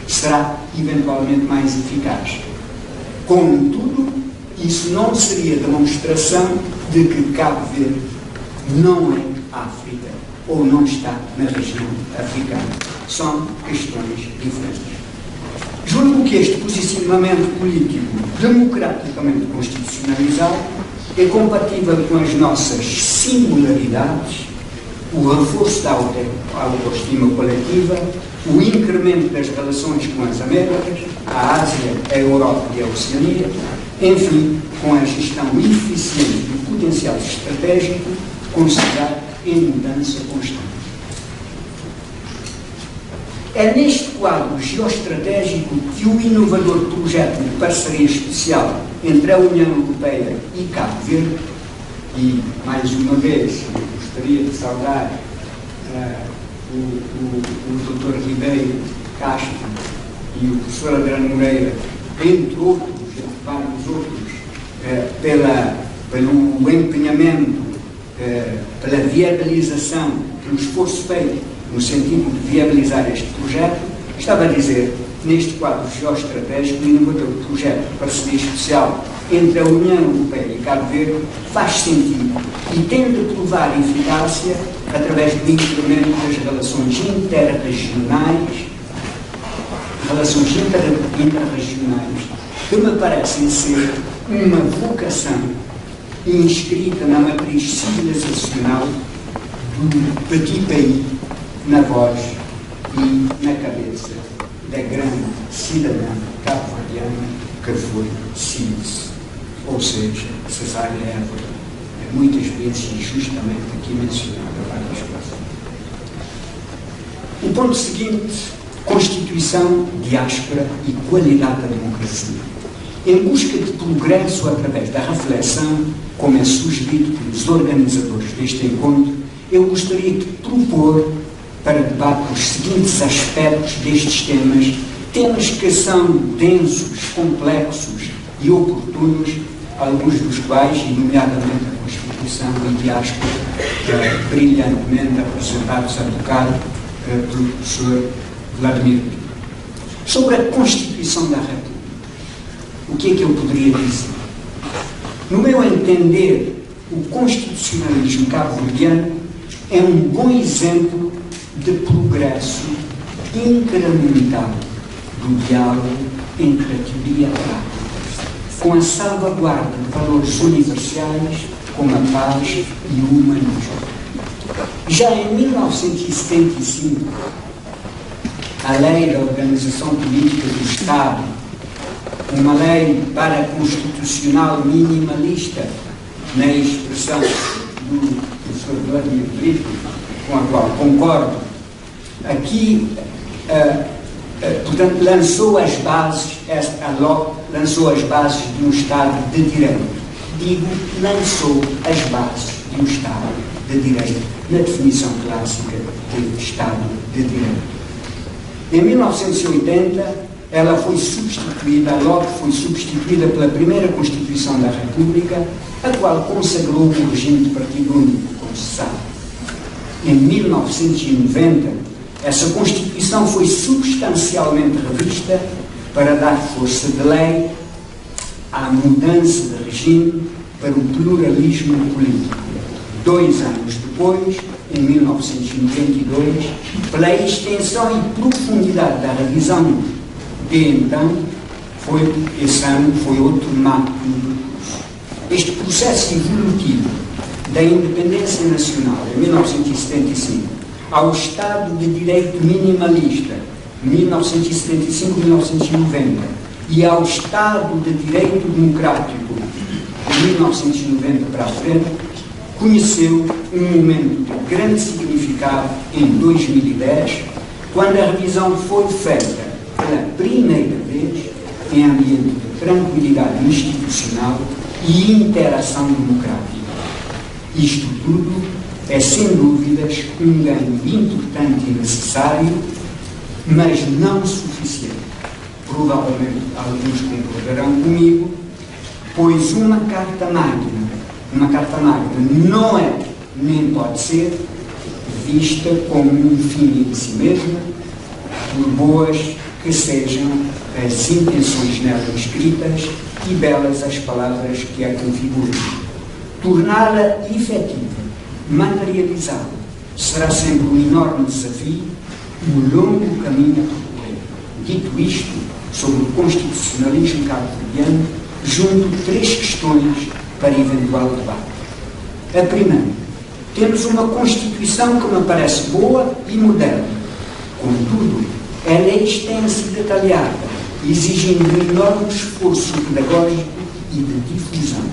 Será eventualmente mais eficaz. Contudo, isso não seria demonstração de que Cabo Verde não é África ou não está na região africana. São questões diferentes. Julgo que este posicionamento político democraticamente constitucionalizado é compatível com as nossas singularidades, o reforço da autoestima coletiva, o incremento das relações com as Américas, a Ásia, a Europa e a Oceania, enfim, com a gestão eficiente do potencial estratégico considerado em mudança constante. É neste quadro geoestratégico que o inovador projeto de parceria especial entre a União Europeia e Cabo Verde, e mais uma vez eu gostaria de saudar o Dr. Ribeiro Castro e o professor Adriano Moreira, entre outros, entre vários outros, pelo empenhamento, pela viabilização, pelo esforço feito no sentido de viabilizar este projeto. Estava a dizer, neste quadro geoestratégico, o inovador projeto de parceria especial entre a União Europeia e Cabo Verde faz sentido e tende a provar eficácia através do incremento das relações interregionais, que me parecem ser uma vocação inscrita na matriz civilizacional do petit pays, na voz e na cabeça da grande cidadã cabo-verdiana que foi Sílice, ou seja, Cesária Évora, muitas vezes injustamente aqui mencionada várias coisas. O ponto seguinte, Constituição, diáspora e qualidade da democracia. Em busca de progresso através da reflexão, como é sugerido pelos organizadores deste encontro, eu gostaria de propor para debate os seguintes aspectos destes temas que são densos, complexos e oportunos, alguns dos quais, e nomeadamente a Constituição e diáspora, brilhantemente apresentados a tocar pelo professor Vladimir. Sobre a Constituição da República, o que é que eu poderia dizer? No meu entender, o constitucionalismo cabo-verdiano é um bom exemplo de progresso incremental do diálogo entre a teoria e a prática, com a salvaguarda de valores universais como a paz e o humanismo. Já em 1975, a Lei da Organização Política do Estado, uma lei para-constitucional minimalista, na expressão do professor Vladimir Brito, com a qual concordo, aqui portanto, lançou as bases, a LOC lançou as bases de um Estado de Direito. Digo, lançou as bases de um Estado de Direito, na definição clássica de Estado de Direito. Em 1980, ela foi substituída, a LOC foi substituída pela primeira Constituição da República, a qual consagrou o regime de partido único, como se sabe. Em 1990, essa Constituição foi substancialmente revista para dar força de lei à mudança de regime para o pluralismo político. 2 anos depois, em 1992, pela extensão e profundidade da revisão de então, esse ano foi outro marco no percurso. Este processo evolutivo da independência nacional, em 1975, ao Estado de Direito minimalista, 1975-1990, e ao Estado de Direito democrático, de 1990 para a frente, conheceu um momento de grande significado em 2010, quando a revisão foi feita pela primeira vez em ambiente de tranquilidade institucional e interação democrática. Isto tudo é, sem dúvidas, um ganho importante e necessário, mas não suficiente. Provavelmente alguns concordarão comigo, pois uma carta magna não é, nem pode ser, vista como um fim em si mesma, por boas que sejam as intenções nela escritas e belas as palavras que a configuram. Torná-la efetiva, materializá-la, será sempre um enorme desafio, um longo caminho a percorrer. Dito isto, sobre o constitucionalismo cabo-verdiano, junto 3 questões para eventual debate. A primeira, temos uma Constituição que me parece boa e moderna. Contudo, ela é extensa e detalhada, exigindo um enorme esforço pedagógico e de difusão.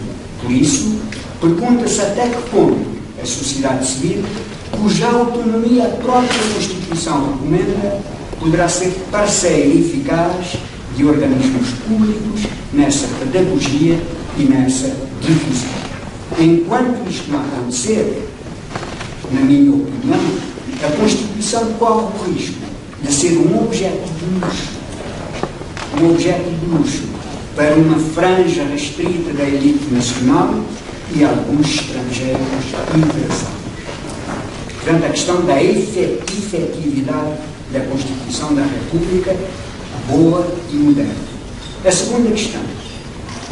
Por isso, pergunta-se até que ponto a sociedade civil, cuja autonomia a própria Constituição recomenda, poderá ser parceiro eficaz de organismos públicos nessa pedagogia e nessa difusão. Enquanto isto não acontecer, na minha opinião, a Constituição corre o risco de ser um objeto de luxo para uma franja restrita da elite nacional e alguns estrangeiros interessados. Portanto, a questão da efetividade da Constituição da República, boa e moderna. A segunda questão.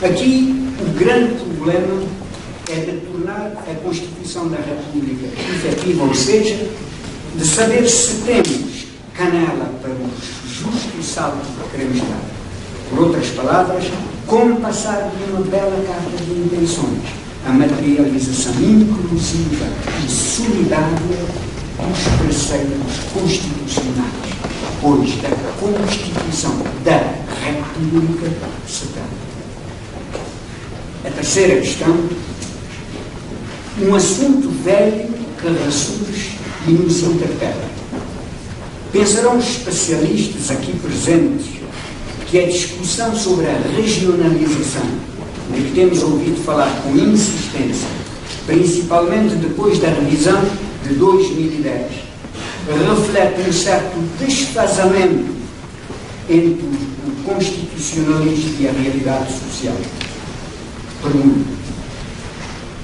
Aqui, o grande problema é de tornar a Constituição da República efetiva, ou seja, de saber se temos canela para o justo salto que queremos dar. Por outras palavras, como passar de uma bela carta de intenções à materialização inclusiva e solidária dos preceitos constitucionais, pois da Constituição da República se trata. A terceira questão, um assunto velho que ressurge e nos interpela. Pensarão os especialistas aqui presentes que a discussão sobre a regionalização, de que temos ouvido falar com insistência, principalmente depois da revisão de 2010, reflete um certo desfazamento entre o constitucionalismo e a realidade social. Pergunto,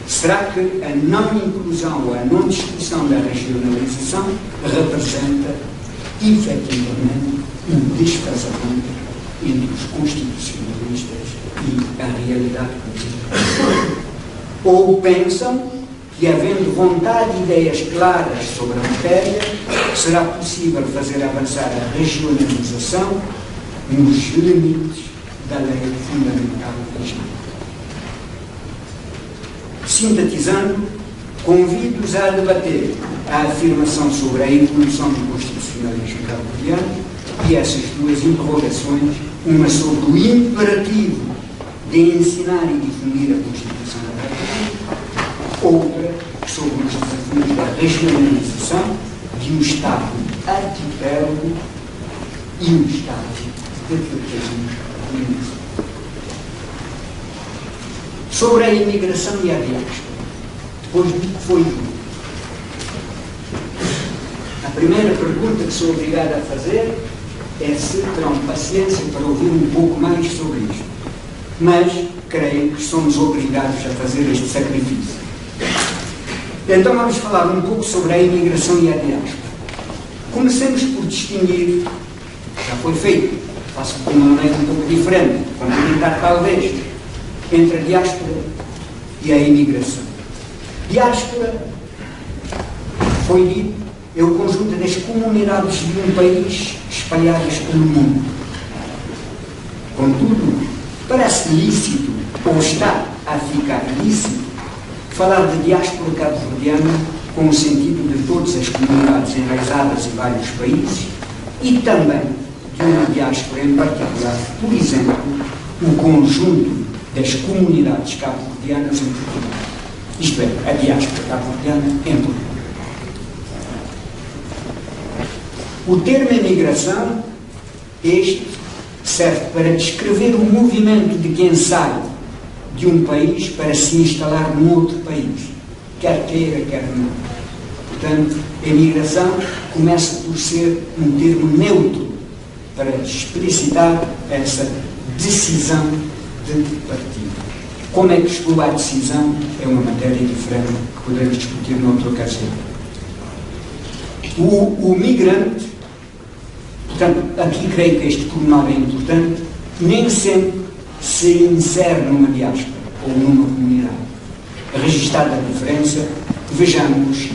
será que a não inclusão ou a não discussão da regionalização representa efetivamente um desfazamento entre os constitucionalistas e a realidade política? Ou pensam que, havendo vontade e ideias claras sobre a matéria, será possível fazer avançar a regionalização nos limites da lei fundamental vigente? Sintetizando, convido-os a debater a afirmação sobre a evolução do constitucionalismo cabo-verdiano e essas 2 interrogações, uma sobre o imperativo de ensinar e difundir a Constituição da República, outra sobre os desafios da regionalização de um Estado arquipélago e o Estado de capitalismo. Sobre a imigração e a diáspora, depois do que foi dito, a primeira pergunta que sou obrigado a fazer é se terão paciência para ouvir um pouco mais sobre isto. Mas creio que somos obrigados a fazer este sacrifício. Então vamos falar um pouco sobre a imigração e a diáspora. Comecemos por distinguir, já foi feito, faço de uma maneira um pouco diferente, complementar talvez, entre a diáspora e a imigração. Diáspora, foi dito, é o conjunto das comunidades de um país espalhadas pelo mundo. Contudo, parece lícito, ou está a ficar lícito, falar de diáspora cabo-verdiana com o sentido de todas as comunidades enraizadas em vários países e também de uma diáspora em particular, por exemplo, o conjunto das comunidades cabo-verdianas em Portugal. Isto é, a diáspora cabo-verdiana em Portugal. O termo imigração, este, serve para descrever o movimento de quem sai de um país para se instalar num outro país, quer queira, quer não. Portanto, a imigração começa por ser um termo neutro para explicitar essa decisão de partida. Como é que chegou à decisão é uma matéria diferente que poderemos discutir noutra ocasião. O migrante, portanto, aqui creio que este pormenor é importante, nem sempre se insere numa diáspora ou numa comunidade. Registada a diferença, vejamos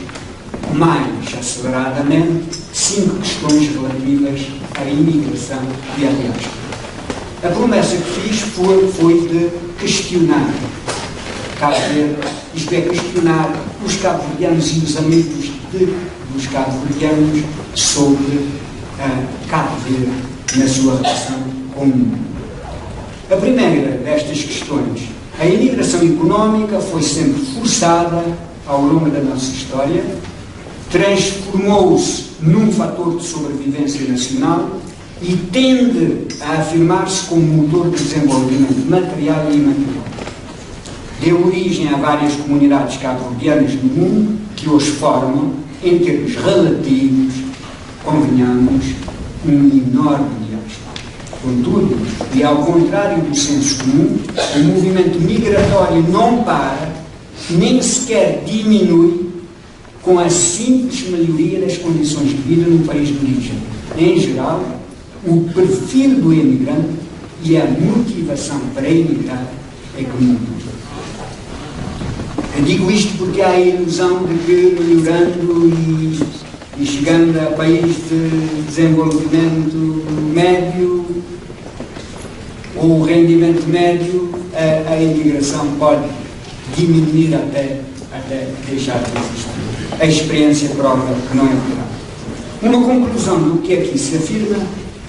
mais aceleradamente 5 questões relativas à imigração e à diáspora. A promessa que fiz foi de questionar Cabo Verde, isto é, questionar os cabo-verdianos e os amigos dos cabo-verdianos sobre Cabo Verde na sua relação com o mundo. A primeira destas questões, a imigração económica foi sempre forçada ao longo da nossa história, transformou-se num fator de sobrevivência nacional e tende a afirmar-se como motor de desenvolvimento material e imaterial. Deu origem a várias comunidades cabo-verdianas no mundo que hoje formam, em termos relativos, convenhamos, um enorme diáspora. Contudo, e ao contrário do senso comum, o movimento migratório não para, nem sequer diminui com a simples melhoria das condições de vida no país de origem. Em geral, o perfil do imigrante e a motivação para emigrar é que muda. Eu digo isto porque há a ilusão de que melhorando e chegando a país de desenvolvimento médio ou rendimento médio, a imigração pode diminuir até deixar de existir. A experiência prova que não é verdade. Uma conclusão do que aqui se afirma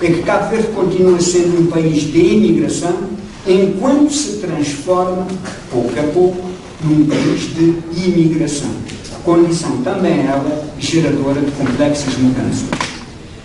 é que Cabo Verde continua sendo um país de imigração enquanto se transforma, pouco a pouco, num país de imigração. Condição também ela geradora de complexas mudanças.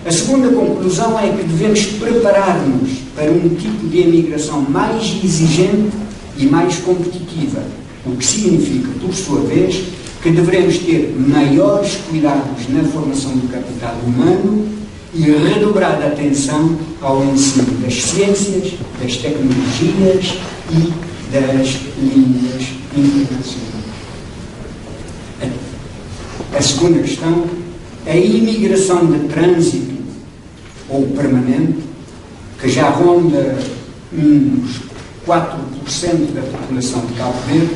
A segunda conclusão é que devemos preparar-nos para um tipo de imigração mais exigente e mais competitiva, o que significa, por sua vez, que devemos ter maiores cuidados na formação do capital humano e redobrada atenção ao ensino das ciências, das tecnologias e das línguas internacionais. A segunda questão, a imigração de trânsito ou permanente, que já ronda uns 4% da população de Cabo Verde,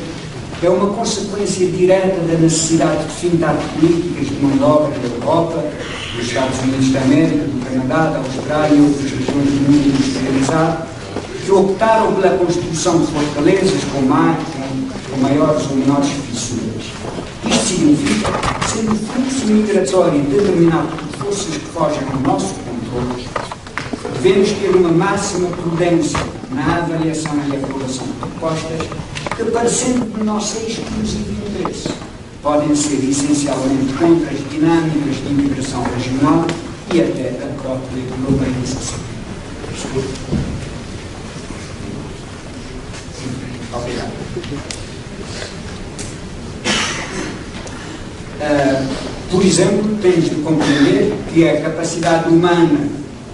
é uma consequência direta da necessidade de fintar políticas de mão de obra da Europa, dos Estados Unidos da América, do Canadá, da Austrália e outras regiões do mundo industrializado, que optaram pela construção de fortalezas com maiores ou menores fissuras. Isto significa, sendo o fluxo migratório determinado por forças que fogem ao nosso controle, devemos ter uma máxima prudência na avaliação e aprovação de propostas que, parecendo de nosso exclusivo interesse, podem ser essencialmente contra as dinâmicas de imigração regional e até a própria globalização. Obrigado. Por exemplo, temos de compreender que a capacidade humana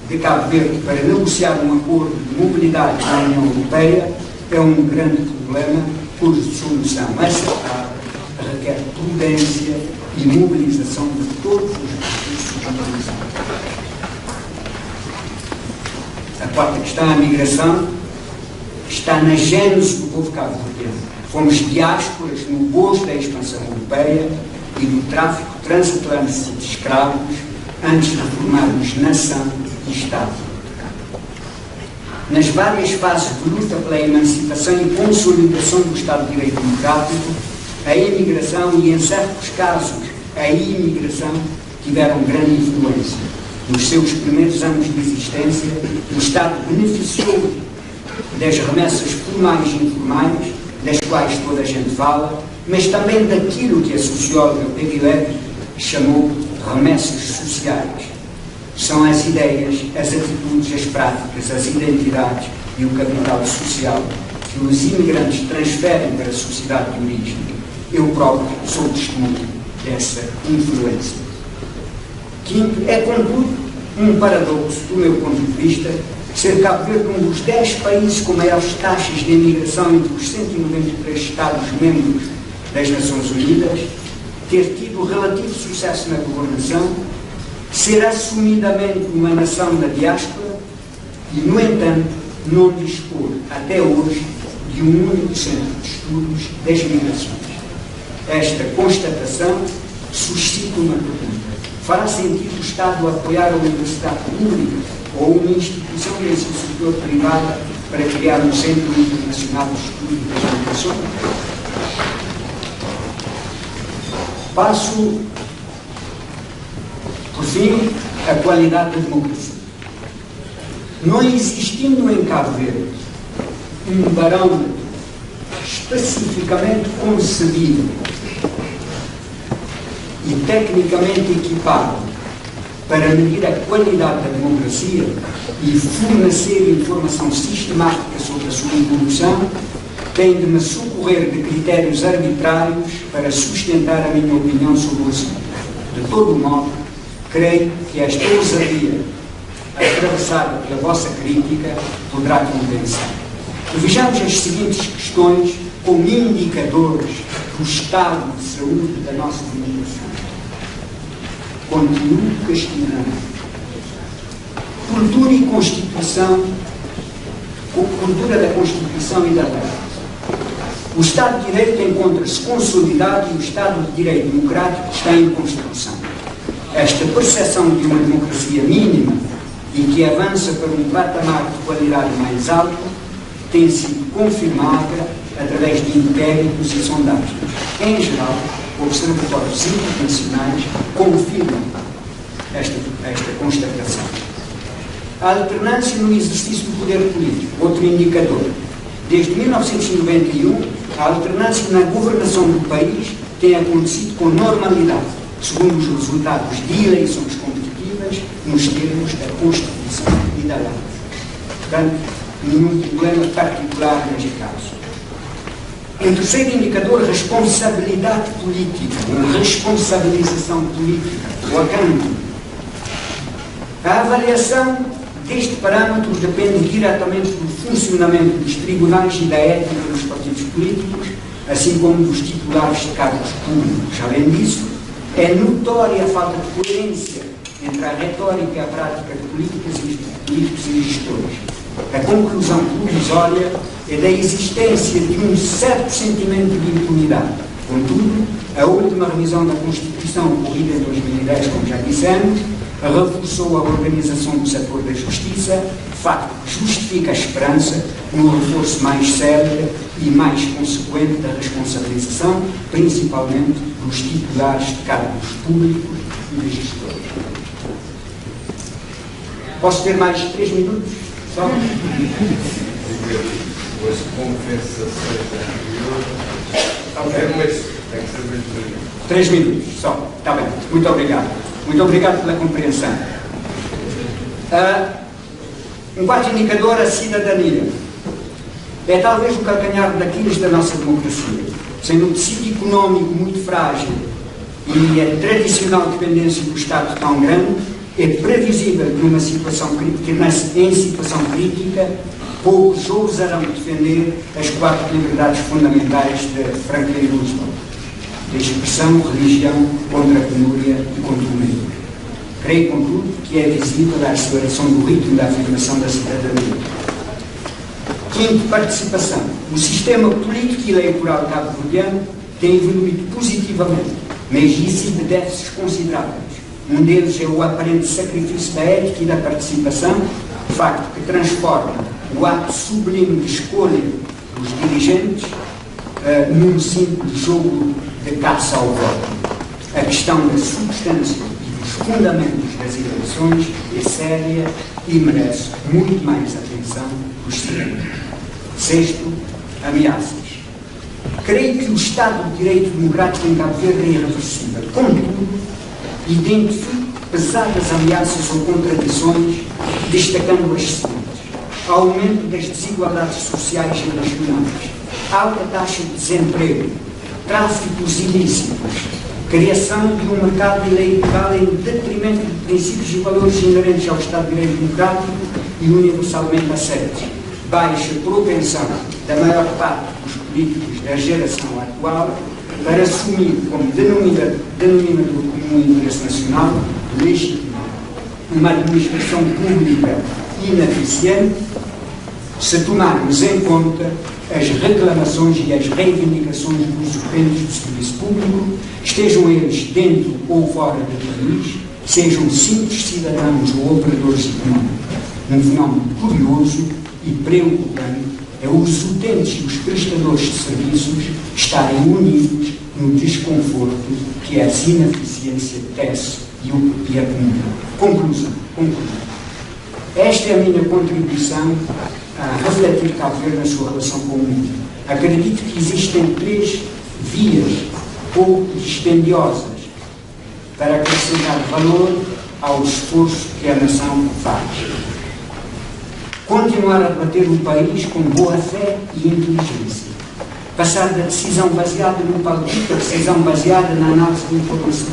de Cabo Verde para negociar um acordo de mobilidade com a União Europeia é um grande problema cuja solução acertada requer prudência e mobilização de todos os recursos utilizados. A quarta questão, a migração, está na gênese do povo cabo-verdiano. Fomos diásporas no bojo da expansão europeia e do tráfico transatlântico de escravos antes de formarmos nação e Estado. Nas várias fases de luta pela emancipação e consolidação do Estado de Direito Democrático, a imigração e, em certos casos, a imigração tiveram grande influência. Nos seus primeiros anos de existência, o Estado beneficiou das remessas formais e informais, das quais toda a gente fala, mas também daquilo que a socióloga Peggy Levy chamou remessas sociais. São as ideias, as atitudes, as práticas, as identidades e o capital social que os imigrantes transferem para a sociedade de origem. Eu próprio sou testemunho dessa influência. Quinto, é contudo um paradoxo, do meu ponto de vista, ser Cabo Verde um dos 10 países com maiores taxas de imigração entre os 193 Estados-membros das Nações Unidas, ter tido relativo sucesso na governação, ser assumidamente uma nação da diáspora e, no entanto, não dispor, até hoje, de um único centro de estudos das migrações. Esta constatação suscita uma pergunta. Fará sentido o Estado apoiar a universidade pública ou uma instituição de ensino superior privada para criar um centro internacional de estudo das migrações? Passo, por fim, a qualidade da democracia. Não existindo em Cabo Verde um barômetro especificamente concebido e tecnicamente equipado para medir a qualidade da democracia e fornecer informação sistemática sobre a sua evolução, tem de me socorrer de critérios arbitrários para sustentar a minha opinião sobre o assunto. De todo modo, creio que esta ousadia, atravessada pela vossa crítica, poderá compensar. Vejamos as seguintes questões como indicadores do estado de saúde da nossa democracia. Continuo castigando. Cultura e Constituição, cultura da Constituição e da lei. O Estado de Direito encontra-se consolidado e o Estado de Direito Democrático está em construção. Esta percepção de uma democracia mínima e que avança para um patamar de qualidade mais alto tem sido confirmada através de inquéritos e sondagens. Em geral, observatórios internacionais confirmam esta constatação. A alternância no exercício do poder político, outro indicador. Desde 1991, a alternância na governação do país tem acontecido com normalidade, segundo os resultados de eleições competitivas nos termos da Constituição e da lei. Portanto, nenhum problema particular neste caso. Em terceiro indicador, responsabilidade política, ou responsabilização política, ou acânto. A avaliação deste parâmetro depende diretamente do funcionamento dos tribunais e da ética dos partidos políticos, assim como dos titulares de cargos públicos. Além disso, é notória a falta de coerência entre a retórica e a prática de políticos e gestores. A conclusão provisória é da existência de um certo sentimento de impunidade. Contudo, a última revisão da Constituição, ocorrida em 2010, como já dissemos, reforçou a organização do setor da justiça, facto que justifica a esperança no reforço mais sério e mais consequente da responsabilização, principalmente dos titulares de cargos públicos e de gestores. Posso ter mais 3 minutos? Só? As compensações anteriores. Mas tem que ser 3 minutos, só. Está bem. Muito obrigado. Muito obrigado pela compreensão. Um quarto indicador, a cidadania. É talvez o calcanhar daqueles da nossa democracia. Sendo um tecido económico muito frágil e a tradicional dependência do Estado tão grande, é previsível que em situação crítica, poucos ousarão defender as 4 liberdades fundamentais de Franklin Roosevelt: de expressão, religião, contra a penúria e contra o medo. Creio, contudo, que é visível a aceleração do ritmo da afirmação da cidadania. Quinto, participação. O sistema político e eleitoral cabo-verdiano tem evoluído positivamente, mas existe déficits consideráveis. Um deles é o aparente sacrifício da ética e da participação, facto que transforma o ato sublime de escolha dos dirigentes num simples jogo de caça ao voto. A questão da substância e dos fundamentos das eleições é séria e merece muito mais atenção dos cidadãos. Sexto, ameaças. Creio que o Estado de Direito Democrático em Cabo Verde é irreversível. Contudo, identifico pesadas ameaças ou contradições, destacando as seguintes: aumento das desigualdades sociais e regionais, alta taxa de desemprego, tráficos ilícitos, criação de um mercado eleitoral em detrimento de princípios e valores inerentes ao Estado de Direito Democrático e universalmente aceitos, baixa propensão da maior parte dos políticos da geração atual para assumir como denominador comum interesse nacional legítimo uma administração pública ineficiente, se tomarmos em conta as reclamações e as reivindicações dos utentes do serviço público, estejam eles dentro ou fora do país, sejam simples cidadãos ou operadores económicos. Um fenómeno curioso e preocupante é os utentes e os prestadores de serviços estarem unidos no desconforto que a ineficiência tece e acumula. Conclusão. Esta é a minha contribuição a refletir Cabo Verde na sua relação com o mundo. Acredito que existem 3 vias pouco dispendiosas para acrescentar valor ao esforço que a nação faz. Continuar a debater o país com boa fé e inteligência. Passar da decisão baseada no palpite à decisão baseada na análise de informação.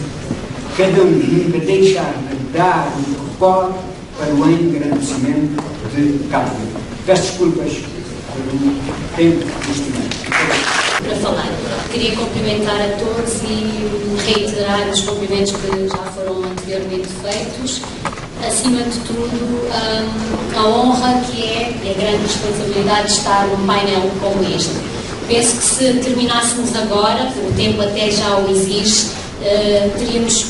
Cada um nunca deixar de dar o que pode para o engrandecimento de Cabo Verde. Peço desculpas pelo tempo destinado. Para falar. Queria cumprimentar a todos e reiterar os cumprimentos que já foram anteriormente feitos. Acima de tudo, a honra que é e a grande responsabilidade de estar num painel como este. Penso que se terminássemos agora, o tempo até já o exige, teríamos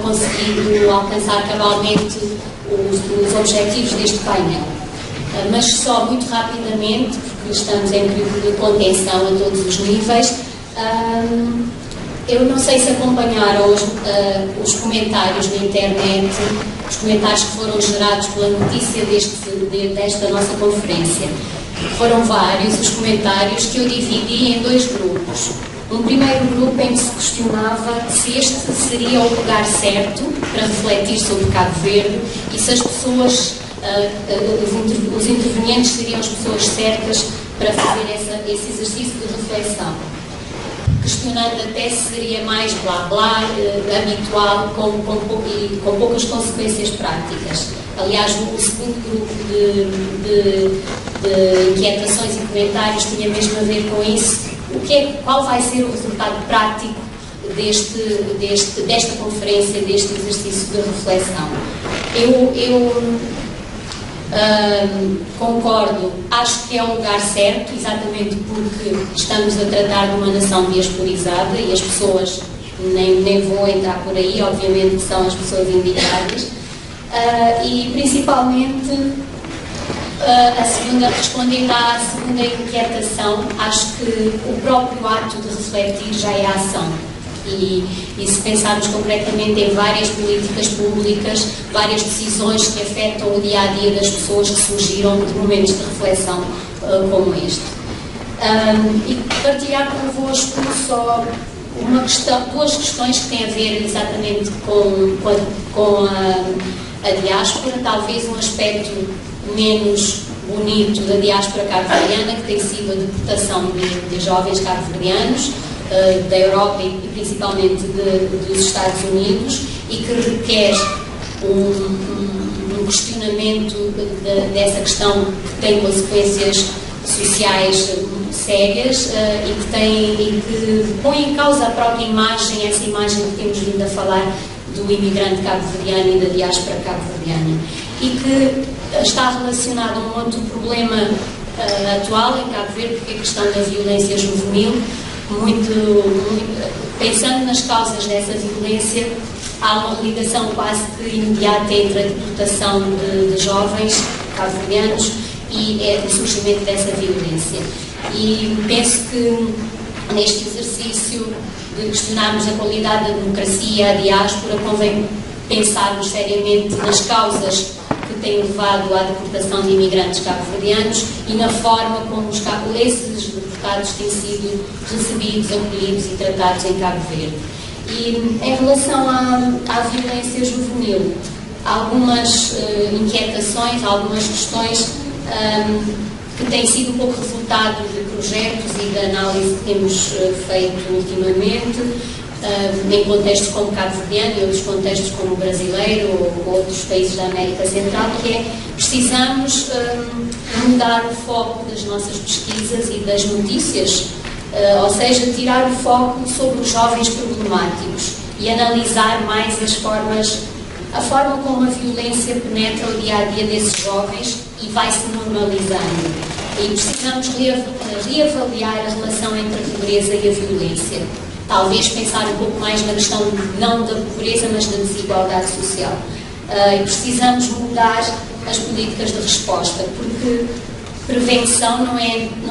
conseguido alcançar cabalmente os objetivos deste painel. Mas só muito rapidamente, porque estamos em período de contenção a todos os níveis. Eu não sei se acompanharam os comentários na internet, os comentários que foram gerados pela notícia desta nossa conferência. Foram vários os comentários que eu dividi em 2 grupos. Um primeiro grupo em que se questionava se este seria o lugar certo para refletir sobre Cabo Verde e se as pessoas, os intervenientes seriam as pessoas certas para fazer esse exercício de reflexão. Questionando até se seria mais blá-blá, habitual, com poucas consequências práticas. Aliás, o segundo grupo de inquietações e comentários tinha mesmo a ver com isso. Qual vai ser o resultado prático desta conferência, deste exercício de reflexão? Eu concordo, acho que é um lugar certo, exatamente porque estamos a tratar de uma nação diasporizada e as pessoas, nem vou entrar por aí, obviamente que são as pessoas indicadas, e principalmente respondendo à segunda inquietação, acho que o próprio ato de refletir já é a ação. E se pensarmos concretamente em várias políticas públicas, várias decisões que afetam o dia-a-dia das pessoas que surgiram de momentos de reflexão como este. E partilhar convosco só duas questões que têm a ver exatamente com a diáspora, talvez um aspecto menos bonito da diáspora cabo-verdiana, que tem sido a deportação de jovens cabo-verdianos da Europa e principalmente dos Estados Unidos, e que requer um questionamento dessa questão que tem consequências sociais sérias e que põe em causa a própria imagem, essa imagem que temos vindo a falar do imigrante cabo-verdiano e da diáspora cabo-verdiana, e que está relacionado a um outro problema atual em Cabo Verde, que é a questão da violência juvenil. Pensando nas causas dessa violência, há uma ligação quase que imediata entre a deportação de jovens cabo-verdianos e o surgimento dessa violência. E penso que neste exercício de questionarmos a qualidade da democracia, a diáspora, convém pensarmos seriamente nas causas que têm levado à deportação de imigrantes cabo-verdianos e na forma como esses deportados têm sido recebidos, acolhidos e tratados em Cabo Verde. E em relação à violência juvenil, há algumas inquietações, algumas questões que têm sido um pouco resultado de projetos e de análise que temos feito ultimamente, em contextos como cabo-verdiano e outros contextos como o brasileiro ou outros países da América Central, que é precisamos mudar o foco das nossas pesquisas e das notícias, ou seja, tirar o foco sobre os jovens problemáticos e analisar mais a forma como a violência penetra o dia-a-dia desses jovens e vai se normalizando. E precisamos reavaliar a relação entre a pobreza e a violência. Talvez pensar um pouco mais na questão não da pobreza, mas da desigualdade social. E precisamos mudar as políticas de resposta, porque prevenção não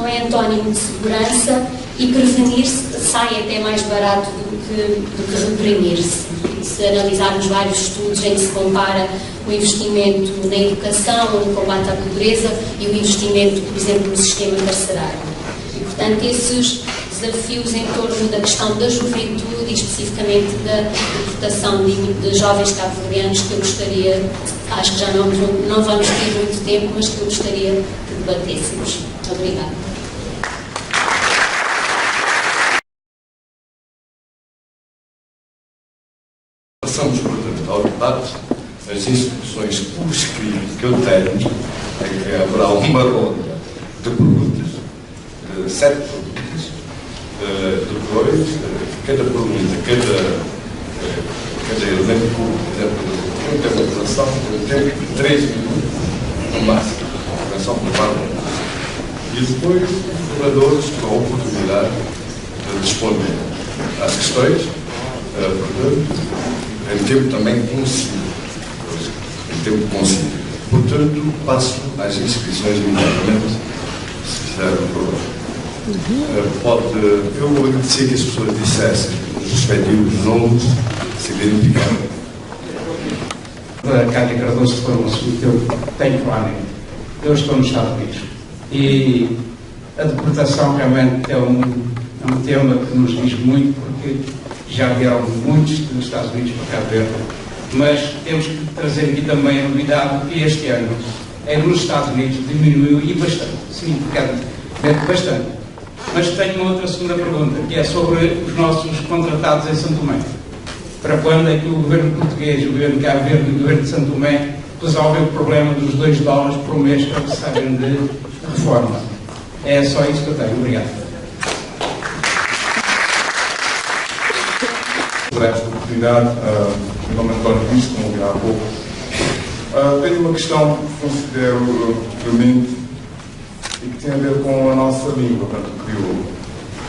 é antónimo de segurança, e prevenir-se sai até mais barato do que reprimir-se. Se analisarmos vários estudos em que se compara o investimento na educação, no combate à pobreza e o investimento, por exemplo, no sistema carcerário. E, portanto, esses desafios em torno da questão da juventude e especificamente da deportação de jovens cabo-verdianos que eu gostaria, acho que já não vamos ter muito tempo, mas que eu gostaria que debatêssemos. Obrigada. Passamos, portanto, ao debate. As instruções por escrito que eu tenho é que haverá uma ronda de perguntas, 7 perguntas. Depois, cada pergunta, cada elemento tem uma duração de tempo de 3 minutos no máximo. Duração por parte. E depois, os oradores com a oportunidade de responder às questões, portanto, em tempo também conciso. Portanto, passo às inscrições imediatamente, se fizer o problema. Eu agradecia que as pessoas dissessem os respectivos nomes, se identificaram. Cátia Cardoso, foi um assunto que eu tenho claro. Eu estou nos Estados Unidos e a deportação realmente é um tema que nos diz muito, porque já vieram muitos dos Estados Unidos para Cabo Verde, mas temos que trazer aqui também a novidade que este ano nos Estados Unidos diminuiu e bastante, significativamente bastante. Mas tenho uma outra segunda pergunta, que é sobre os nossos contratados em São Tomé. Para quando é que o governo português, o governo de Cabo Verde e o governo de São Tomé resolvem o problema dos $2 por mês que eles sabem de reforma? É só isso que eu tenho. Obrigado. Por esta oportunidade, meu nome é António Luís, como ouvi há pouco. Tenho uma questão que considero premente e que tem a ver com a nossa língua, portanto, o crioulo.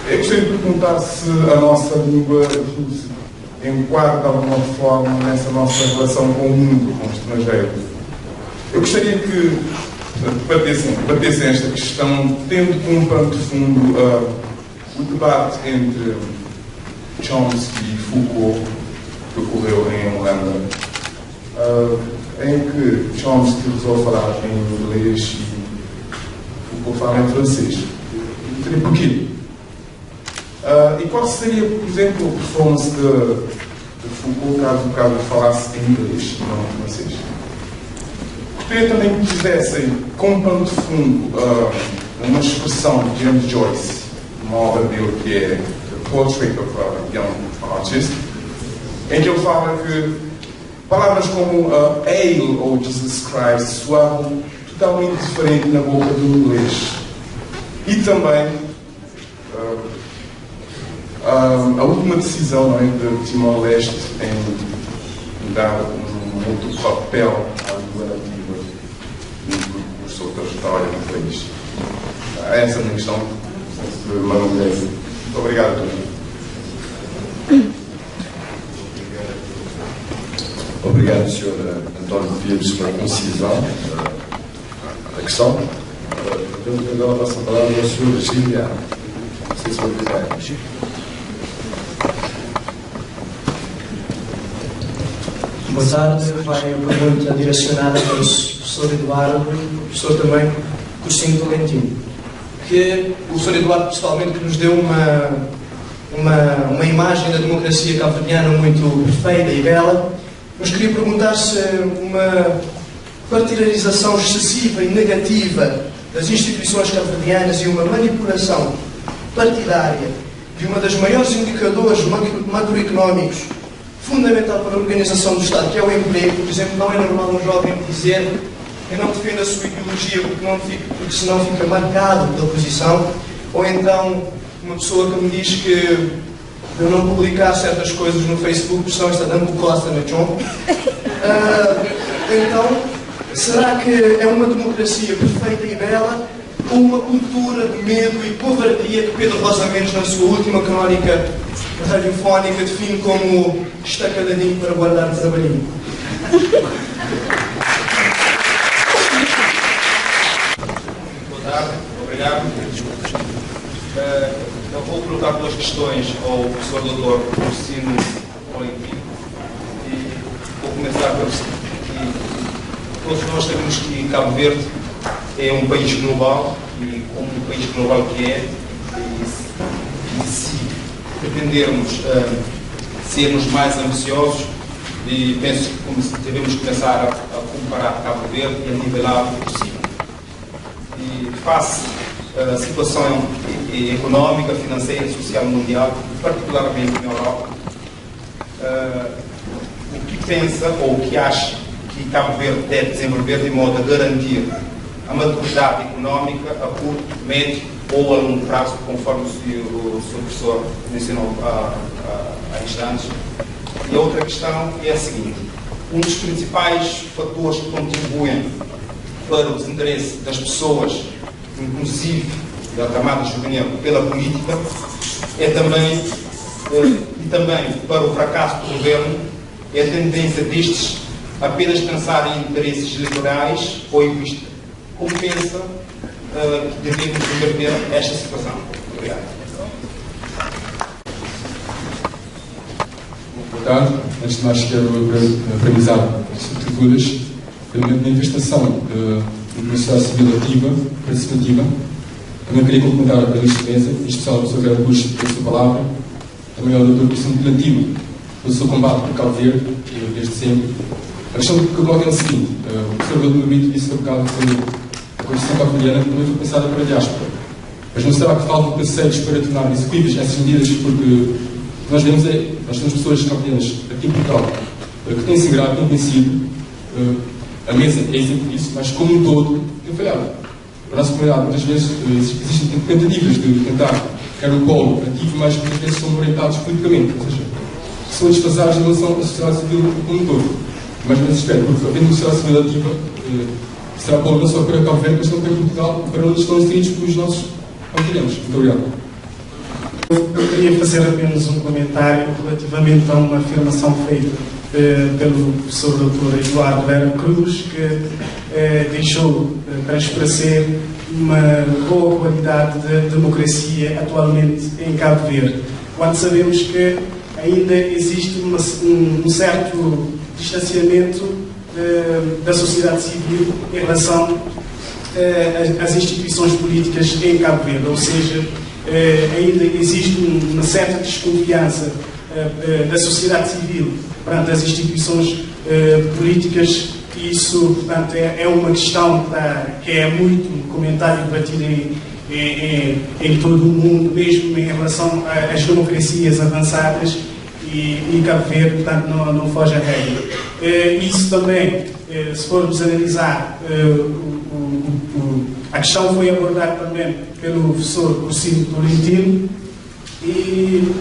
Eu gostaria de perguntar se a nossa língua se enquadra de alguma forma nessa nossa relação com o mundo, com o estrangeiro. Eu gostaria que debatessem esta questão, tendo como pano de fundo o debate entre Chomsky e Foucault, que ocorreu em Holanda, em que Chomsky resolveu falar em inglês e Foucault fala em francês. E porquê? E qual seria, por exemplo, a performance de Foucault caso falasse em inglês e não em francês? Queria também que fizessem como pano de fundo uma expressão de James Joyce, uma obra dele que é The Portrait of a Young Artist, em que ele fala que palavras como ale ou Jesus Christ soavam totalmente diferente na boca do inglês. E também a última decisão, não é, de Timor-Leste em dar um outro papel à língua nativa por sua trajetória no país. Essa é a minha questão. Muito obrigado a todos. Obrigado, Sr. António Pires, pela concisão da questão. Podemos agora a nossa palavra ao Sr. Giliano. Não sei se vou dizer. Boa tarde. Vai a pergunta direcionada para o professor Eduardo e o professor também Cursinho Tolentino. Que o professor Eduardo, pessoalmente, que nos deu uma imagem da democracia cabo-verdiana muito perfeita e bela, mas queria perguntar se uma partidarização excessiva e negativa das instituições cabo-verdianas e uma manipulação partidária de uma das maiores indicadores macroeconómicos fundamental para a organização do Estado, que é o emprego. Por exemplo, não é normal um jovem dizer que não defende a sua ideologia porque senão fica marcado pela oposição, ou então uma pessoa que me diz que eu não publicar certas coisas no Facebook, porque senão está dando costa na chão. Então, será que é uma democracia perfeita e bela, ou uma cultura de medo e covardia que Pedro Rosa Mendes, na sua última crónica radiofónica, define como estacadadinho para guardar o trabalhinho? Boa tarde, obrigado. Eu vou colocar duas questões ao professor doutor Cursinho Tolentino e vou começar pelo seguinte. Todos nós sabemos que Cabo Verde é um país global e como um país global que é, e se pretendermos sermos mais ambiciosos, e penso que devemos começar a comparar Cabo Verde e a nivelar o possível. E face à situação económica, financeira e social mundial, particularmente na Europa, o que pensa ou o que acha que Cabo Verde deve desenvolver de modo a garantir a maturidade económica a curto, médio ou a longo prazo, conforme o Sr. Professor mencionou há instantes. E a outra questão é a seguinte: um dos principais fatores que contribuem para o desinteresse das pessoas, inclusive da camada juvenil, pela política, é também, e também para o fracasso do governo, é a tendência destes apenas pensar em interesses eleitorais ou egoístas. Como pensa que devemos reverter esta situação? Obrigado. Boa tarde. Antes de mais, quero parabenizar as substitutas pela manifestação de uma sociedade civil ativa, participativa. Também queria cumprimentar a lista de mesa, em especial a professora Vera Bush pela sua palavra, também ao doutor Cursinho Tolentino pelo seu combate por Cabo Verde, desde sempre. A questão que eu coloco é a seguinte: o professor Doutor Brito disse que a Constituição cabo-verdiana também foi pensada para a diáspora. Mas não será que faltam parceiros para tornar executíveis essas medidas? Porque nós vemos nós temos pessoas cabo-verdianas aqui em Portugal que têm se grave, têm vencido, a mesa é exemplo disso, mas como um todo tem falhado. A nossa comunidade, muitas vezes, existem tentativas de tentar criar um polo ativo, mas muitas vezes são orientados politicamente, ou seja, são desfasados em relação à sociedade civil como um todo. Mas nesse aspecto, porque havendo uma sociedade civil ativa, será bom não só para Cabo Verde, mas também para Portugal, para onde estão inseridos os nossos cabo-verdianos. Muito obrigado. Eu queria fazer apenas um comentário relativamente a uma afirmação feita pelo professor Dr. Eduardo Vera Cruz, que deixou transparecer uma boa qualidade de democracia atualmente em Cabo Verde, quando sabemos que ainda existe um certo distanciamento da sociedade civil em relação às instituições políticas em Cabo Verde, ou seja, ainda existe uma certa desconfiança da sociedade civil perante as instituições políticas Isso, portanto, é uma questão que é muito comentário debatido em todo o mundo, mesmo em relação às democracias avançadas, e Cabo Verde, portanto, não foge à regra. Isso também, se formos analisar, a questão foi abordada também pelo professor Porcino Tolentino, e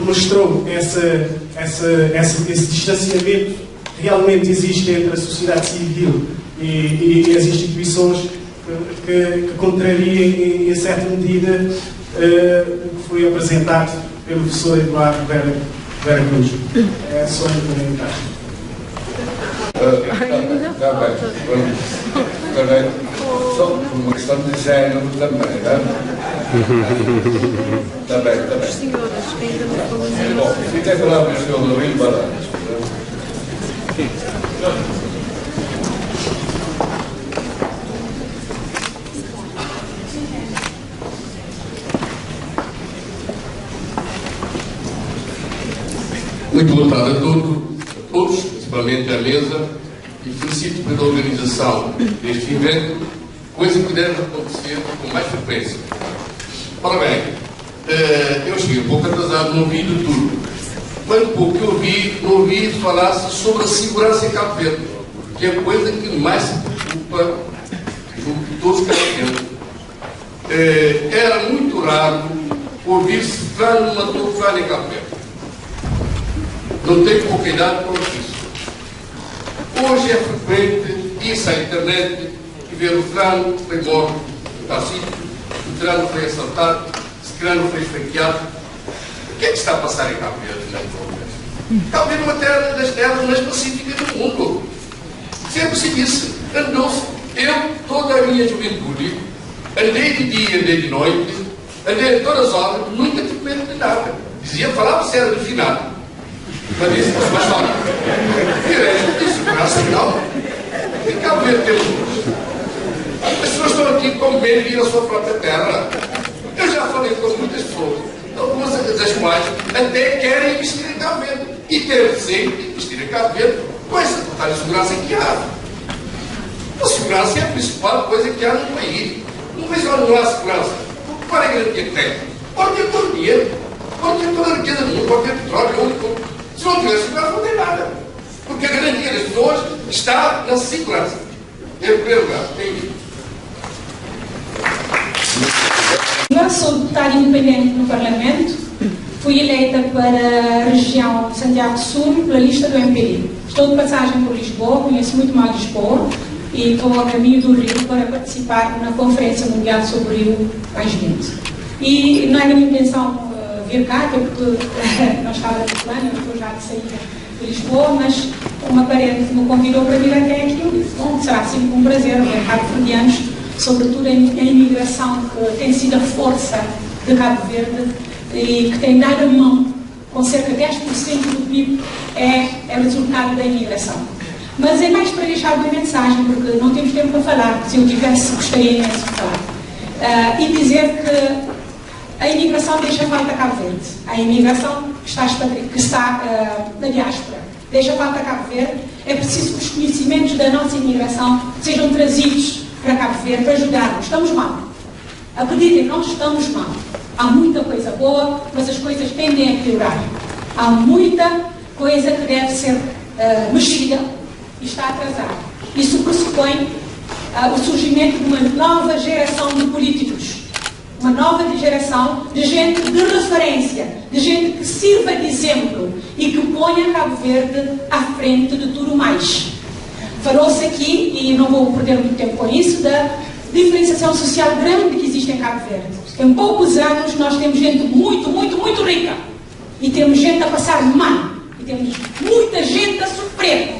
mostrou esse distanciamento que realmente existe entre a sociedade civil e as instituições, que contraria em certa medida o que foi apresentado pelo professor Eduardo Vera Cruz. É só um comentário. Está bem. Só por uma questão de género também, não é? Está bem. Senhoras, ainda não falamos. Bom, fica a falar com o senhor Lourinho Baradas. Muito boa tarde a todos, principalmente à mesa, e felicito pela organização deste evento, coisa que deve acontecer com mais frequência. Ora bem, eu cheguei um pouco atrasado, não vi de tudo, mas um pouco que eu vi, não ouvi falar-se sobre a segurança em Cabo Verde, que é a coisa que mais se preocupa de todos os cabo-verdianos. Era muito raro ouvir-se fulano matou fulano em Cabo Verde. Não tenho pouca idade para isso. Hoje é frequente ir à internet e ver o fulano foi morto no tal sítio, o fulano foi assaltado, o fulano foi esfaqueado. O que é que está a passar em Cabo Verde? Cabo Verde é uma terra das terras mais pacíficas do mundo. Sempre se disse, andou-se, eu, toda a minha juventude, andei de dia, andei de noite, andei a todas as horas, nunca tive medo de nada. Falava-se era de finado. Mas isso fosse mais fácil. Direito de segurança não. Em Cabo Verde temos. As pessoas estão aqui com medo de ir à sua própria terra. Eu já falei com muitas pessoas, algumas das quais até querem investir em Cabo Verde. E ter sempre de investir em Cabo Verde com essa total segurança que há. A segurança é a principal coisa que há no país. No país não há segurança. Qual é a garantia que tem? Pode ter todo o dinheiro, pode ter toda a riqueza do mundo, pode ter petróleo. Se não tiver segurança, não tem nada. Porque a garantia das pessoas está na segurança. Em primeiro lugar, tem isso. Eu sou deputada independente no Parlamento. Fui eleita para a região de Santiago do Sul pela lista do MPD. Estou de passagem por Lisboa, conheço muito mal Lisboa e estou a caminho do Rio para participar na Conferência Mundial sobre o Rio mais 20. E não é da minha intenção vir cá, até porque não estava de plano, eu estou já de saída de Lisboa, mas uma parente me convidou para vir até aqui. Eu disse, bom, será sempre um prazer ver cabo-verdianos, sobretudo a imigração que tem sido a força de Cabo Verde e que tem dado a mão com cerca de 10% do PIB, é resultado da imigração. Mas é mais para deixar uma mensagem, porque não temos tempo para falar, se eu tivesse, gostaria imenso de falar. E dizer que a imigração deixa falta a Cabo Verde. A imigração que está na diáspora deixa falta a Cabo Verde. É preciso que os conhecimentos da nossa imigração sejam trazidos para Cabo Verde para ajudarmos. Estamos mal. Acreditem, nós estamos mal. Há muita coisa boa, mas as coisas tendem a piorar. Há muita coisa que deve ser mexida e está atrasada. Isso pressupõe o surgimento de uma nova geração de políticos. Uma nova geração de gente de referência, de gente que sirva de exemplo e que ponha Cabo Verde à frente de tudo mais. Falou-se aqui, e não vou perder muito tempo com isso, da diferenciação social grande que existe em Cabo Verde. Em poucos anos nós temos gente muito, muito, muito rica. E temos gente a passar mal. E temos muita gente a sofrer.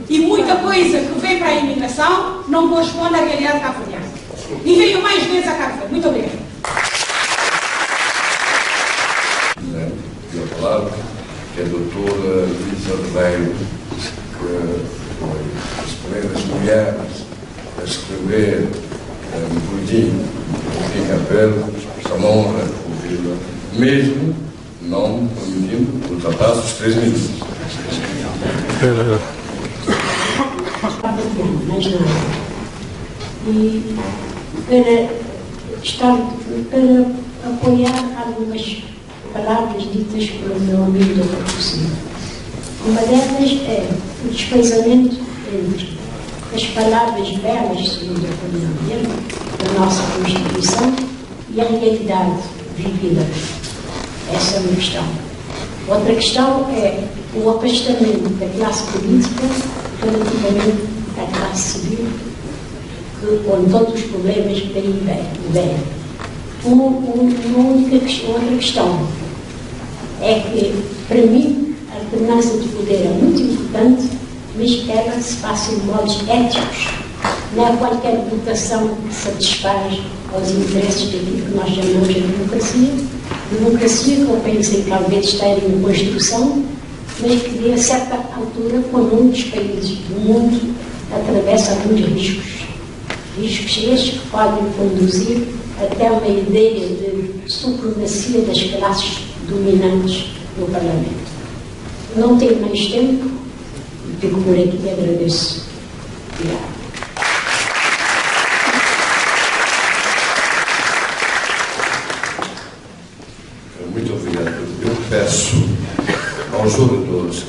E muita coisa que vem para a imigração não corresponde à realidade cabo-verdiana. E veio mais vezes a Cabo Verde. Muito obrigada. A palavra, que é a doutora Luísa Ribeiro, que foi as primeiras mulheres a escrever no boletim Cabo Verde. É uma honra ouvi-la, mesmo não permitindo ultrapassar os 3 minutos. cabo-verdiano, mais nada. E para apoiar algumas palavras ditas pelo meu amigo Dr. Possível. Uma delas é o desfazamento entre as palavras belas, segundo a opinião dele, da nossa Constituição e a realidade vivida. Essa é uma questão. Outra questão é o afastamento da classe política relativamente à classe civil, com todos os problemas que daí vêm. Outra questão é que, para mim, a alternância de poder é muito importante, mas que ela se faça em modos éticos. Não é qualquer votação que satisfaz aos interesses daquilo que nós chamamos de democracia. Democracia que eu penso em talvez estar em construção, mas que de a certa altura, quando um dos países do mundo atravessa alguns riscos. Riscos estes que podem conduzir até uma ideia de supremacia das classes dominantes no Parlamento. Não tenho mais tempo, fico por aqui e agradeço. Obrigada. Muito obrigado. Eu peço aos oradores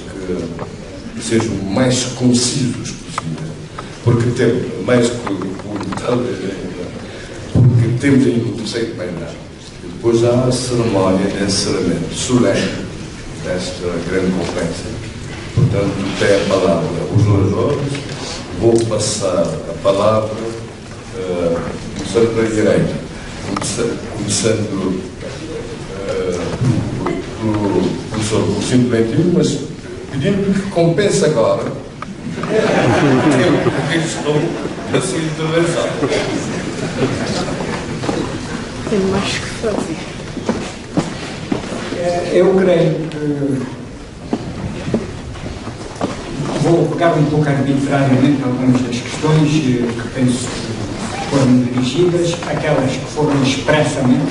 que sejam o mais concisos possível, porque temos mais que porque temos ainda o terceiro painel. E depois há a cerimónia de encerramento solene desta grande conferência. Portanto, tem a palavra os oradores. Vou passar a palavra, começando pela direita, começando pelo professor Lucindo Ventinho, mas pedindo que compense agora o tempo que estou na sua intervenção. Tem mais que fazer. Eu creio que vou pegar um pouco arbitrariamente algumas das questões que penso que foram dirigidas, aquelas que foram expressamente,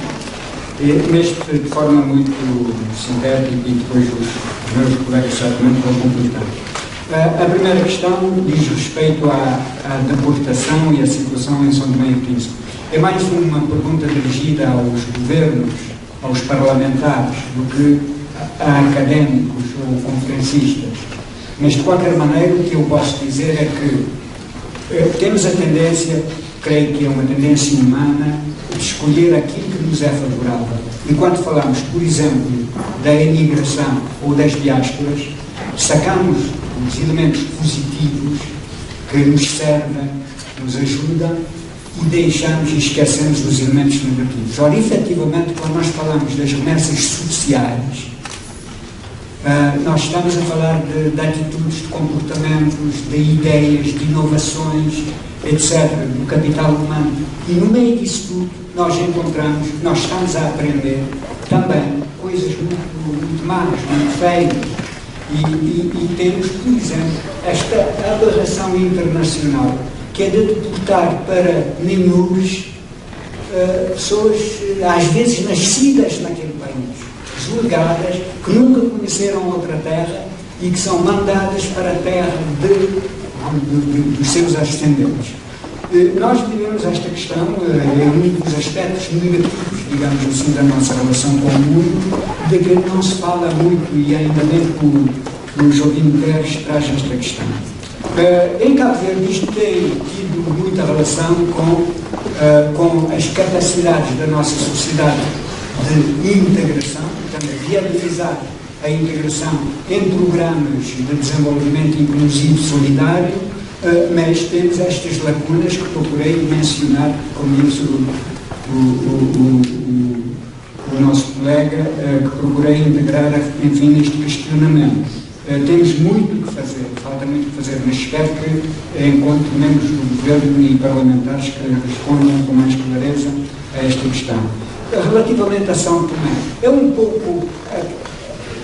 mas de forma muito sintética, e depois os meus colegas certamente vão completar. A primeira questão diz respeito à deportação e à situação em São Tomé e Príncipe. É mais uma pergunta dirigida aos governos, aos parlamentares, do que a académicos ou conferencistas. Mas, de qualquer maneira, o que eu posso dizer é que temos a tendência, creio que é uma tendência humana, de escolher aquilo que nos é favorável. E quando falamos, por exemplo, da imigração ou das diásporas, sacamos os elementos positivos que nos servem, nos ajudam, e deixamos e esquecemos os elementos negativos. Ora, efetivamente, quando nós falamos das remessas sociais, nós estamos a falar de atitudes, de comportamentos, de ideias, de inovações, etc., do capital humano. E no meio disso tudo, nós encontramos, nós estamos a aprender também coisas muito más, muito feias. E temos, por exemplo, esta aberração internacional, que é de deportar para Ninhures pessoas, às vezes, nascidas naquele país, julgadas, que nunca conheceram outra terra e que são mandadas para a terra dos seus ascendentes. Nós vivemos esta questão em um dos aspectos negativos, digamos assim, da nossa relação com o mundo, de que não se fala muito, e ainda bem que o Joaquim Pérez traz esta questão. Em Cabo Verde, isto tem tido muita relação com as capacidades da nossa sociedade de integração, portanto, viabilizar a integração em programas de desenvolvimento inclusivo solidário, mas temos estas lacunas que procurei mencionar, como disse o nosso colega, que procurei integrar, enfim, neste questionamento. Temos muito que fazer, falta muito que fazer, mas espero que encontre membros do governo e parlamentares que respondam com mais clareza a esta questão. Relativamente a São Tomé, é um pouco,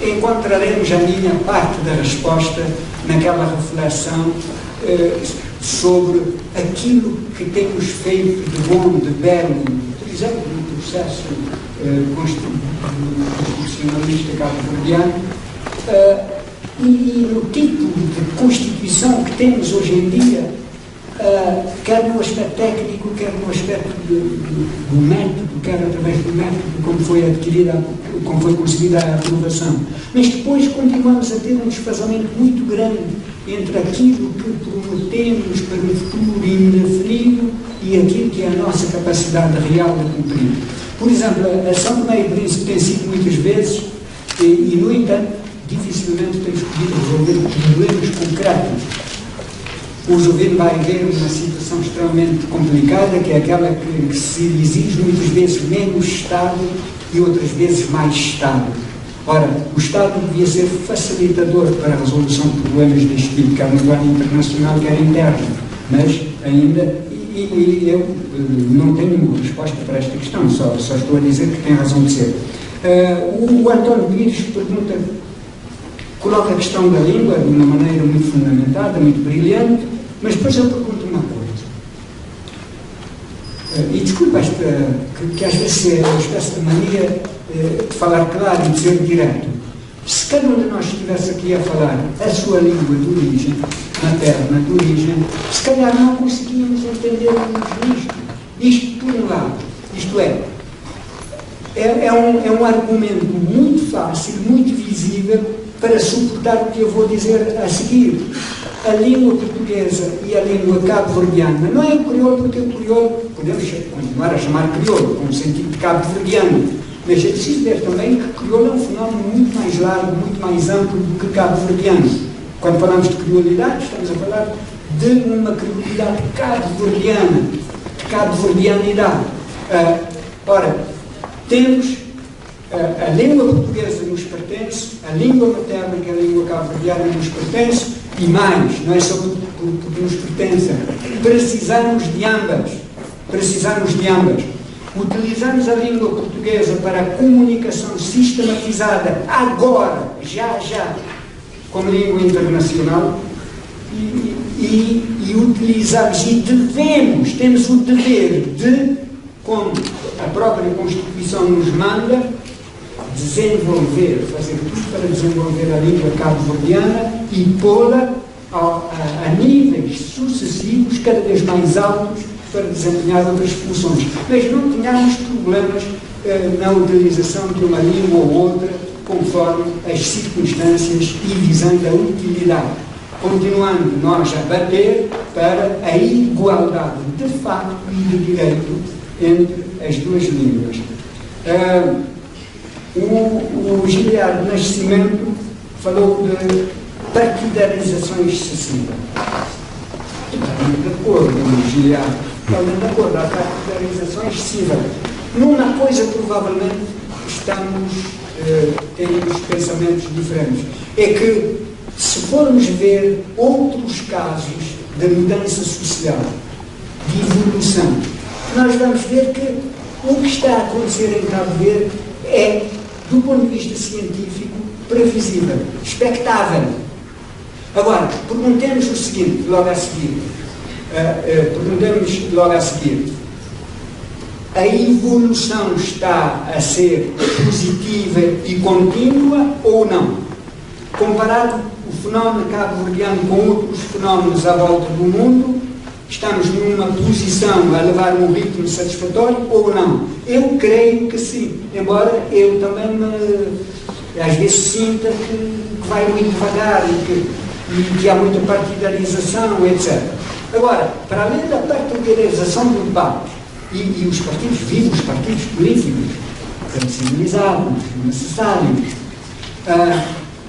encontraremos a minha parte da resposta naquela reflexão sobre aquilo que temos feito de bom, de belo, por exemplo, no processo constitucionalista cabo-verdiano, e no tipo de Constituição que temos hoje em dia, quer no aspecto técnico, quer no aspecto do método, quer através do método, como foi adquirida, como foi concebida a aprovação. Mas depois continuamos a ter um desfazamento muito grande entre aquilo que prometemos para o futuro indefinido e aquilo que é a nossa capacidade real de cumprir. Por exemplo, a São Tomé e Príncipe tem sido muitas vezes, e no entanto, dificilmente tem escolhido resolver problemas concretos. O governo vai ver uma situação extremamente complicada, que é aquela que se exige muitas vezes menos Estado e outras vezes mais Estado. Ora, o Estado devia ser facilitador para a resolução de problemas deste tipo, quer no plano internacional, quer interno, mas ainda, e eu não tenho nenhuma resposta para esta questão, só estou a dizer que tem razão de ser. O António Pires pergunta, coloca a questão da língua de uma maneira muito fundamentada, muito brilhante, mas depois eu pergunto uma coisa. E desculpa que às vezes é uma espécie de mania de falar claro e de ser direto. Se cada um de nós estivesse aqui a falar a sua língua de origem, materna, de origem, se calhar não conseguíamos entender-nos nisto. Isto por um lado. Isto é um argumento muito fácil, muito visível, para suportar o que eu vou dizer a seguir. A língua portuguesa e a língua cabo-verdiana, não é o crioulo, porque o crioulo, podemos continuar a chamar crioulo, com o sentido de cabo-verdiano, mas é preciso ver também que crioulo é um fenómeno muito mais largo, muito mais amplo do que cabo-verdiano. Quando falamos de criolidade, estamos a falar de uma criolidade cabo-verdiana, de cabo-verdianidade. Ora, temos a língua portuguesa nos pertence, a língua materna, que é a língua cabo-verdiana, nos pertence, e mais, não é só porque nos pertencem, precisamos de ambas. Utilizamos a língua portuguesa para a comunicação sistematizada, agora, já, como língua internacional, e utilizamos, e temos o dever de, como a própria Constituição nos manda, fazer tudo para desenvolver a língua cabo-verdiana e pô-la a níveis sucessivos, cada vez mais altos, para desempenhar outras funções. Mas não tínhamos problemas na utilização de uma língua ou outra, conforme as circunstâncias e visando a utilidade. Continuando nós a bater para a igualdade de facto e de direito entre as duas línguas. O Giliardo Nascimento falou de partidarização excessiva. Totalmente de acordo com o Giliardo, totalmente de acordo, a partidarização excessiva. Numa coisa, provavelmente, temos pensamentos diferentes. É que, se formos ver outros casos de mudança social, de evolução, nós vamos ver que o que está a acontecer em Cabo Verde é, do ponto de vista científico, previsível, expectável. Agora, perguntemos o seguinte, logo a seguir. A evolução está a ser positiva e contínua ou não? Comparado o fenómeno cabo-verdiano com outros fenómenos à volta do mundo, estamos numa posição a levar um ritmo satisfatório ou não? Eu creio que sim, embora eu também às vezes sinta que vai muito devagar e que há muita partidarização, etc. Agora, para além da partidarização do debate, e os partidos vivos, os partidos políticos, civilizados, necessários,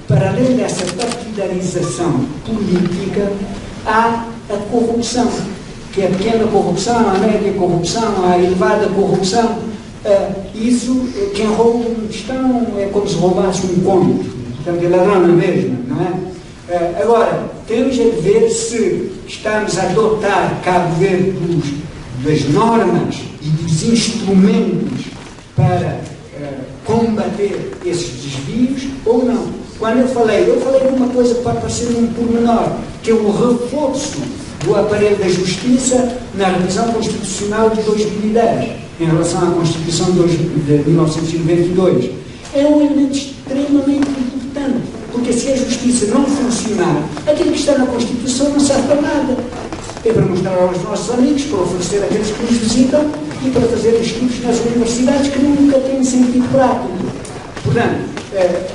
para além dessa partidarização política, há a corrupção, que é a pequena corrupção, a média corrupção, a elevada corrupção. Isso, quem rouba um tostão é como se roubasse um conto, portanto, é ladrão na mesma, não é? Agora, temos a ver se estamos a dotar Cabo Verde das normas e dos instrumentos para combater esses desvios ou não. Quando eu falei de uma coisa que pode parecer um pormenor, que é o reforço do aparelho da Justiça na revisão constitucional de 2010, em relação à Constituição de 1992. É um elemento extremamente importante, porque se a Justiça não funcionar, aquilo que está na Constituição não serve para nada. é para mostrar aos nossos amigos, para oferecer àqueles que nos visitam e para fazer estudos nas universidades que nunca têm sentido prático. Portanto,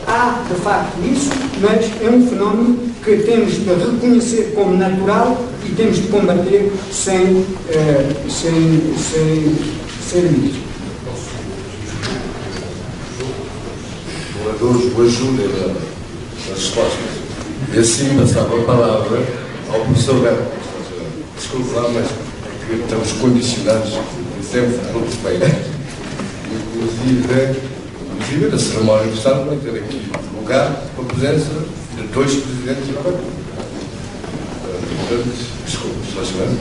há de facto isso, mas é um fenómeno que temos de reconhecer como natural e temos de combater sem limites. O ajuda nas respostas. E assim passava a palavra ao professor Belo. Desculpe lá, mas estamos condicionados de tempo por respeito. Inclusive, a cerimónia do Estado vai ter aqui lugar com a presença de 2 presidentes da República. Portanto, desculpe, só chegando.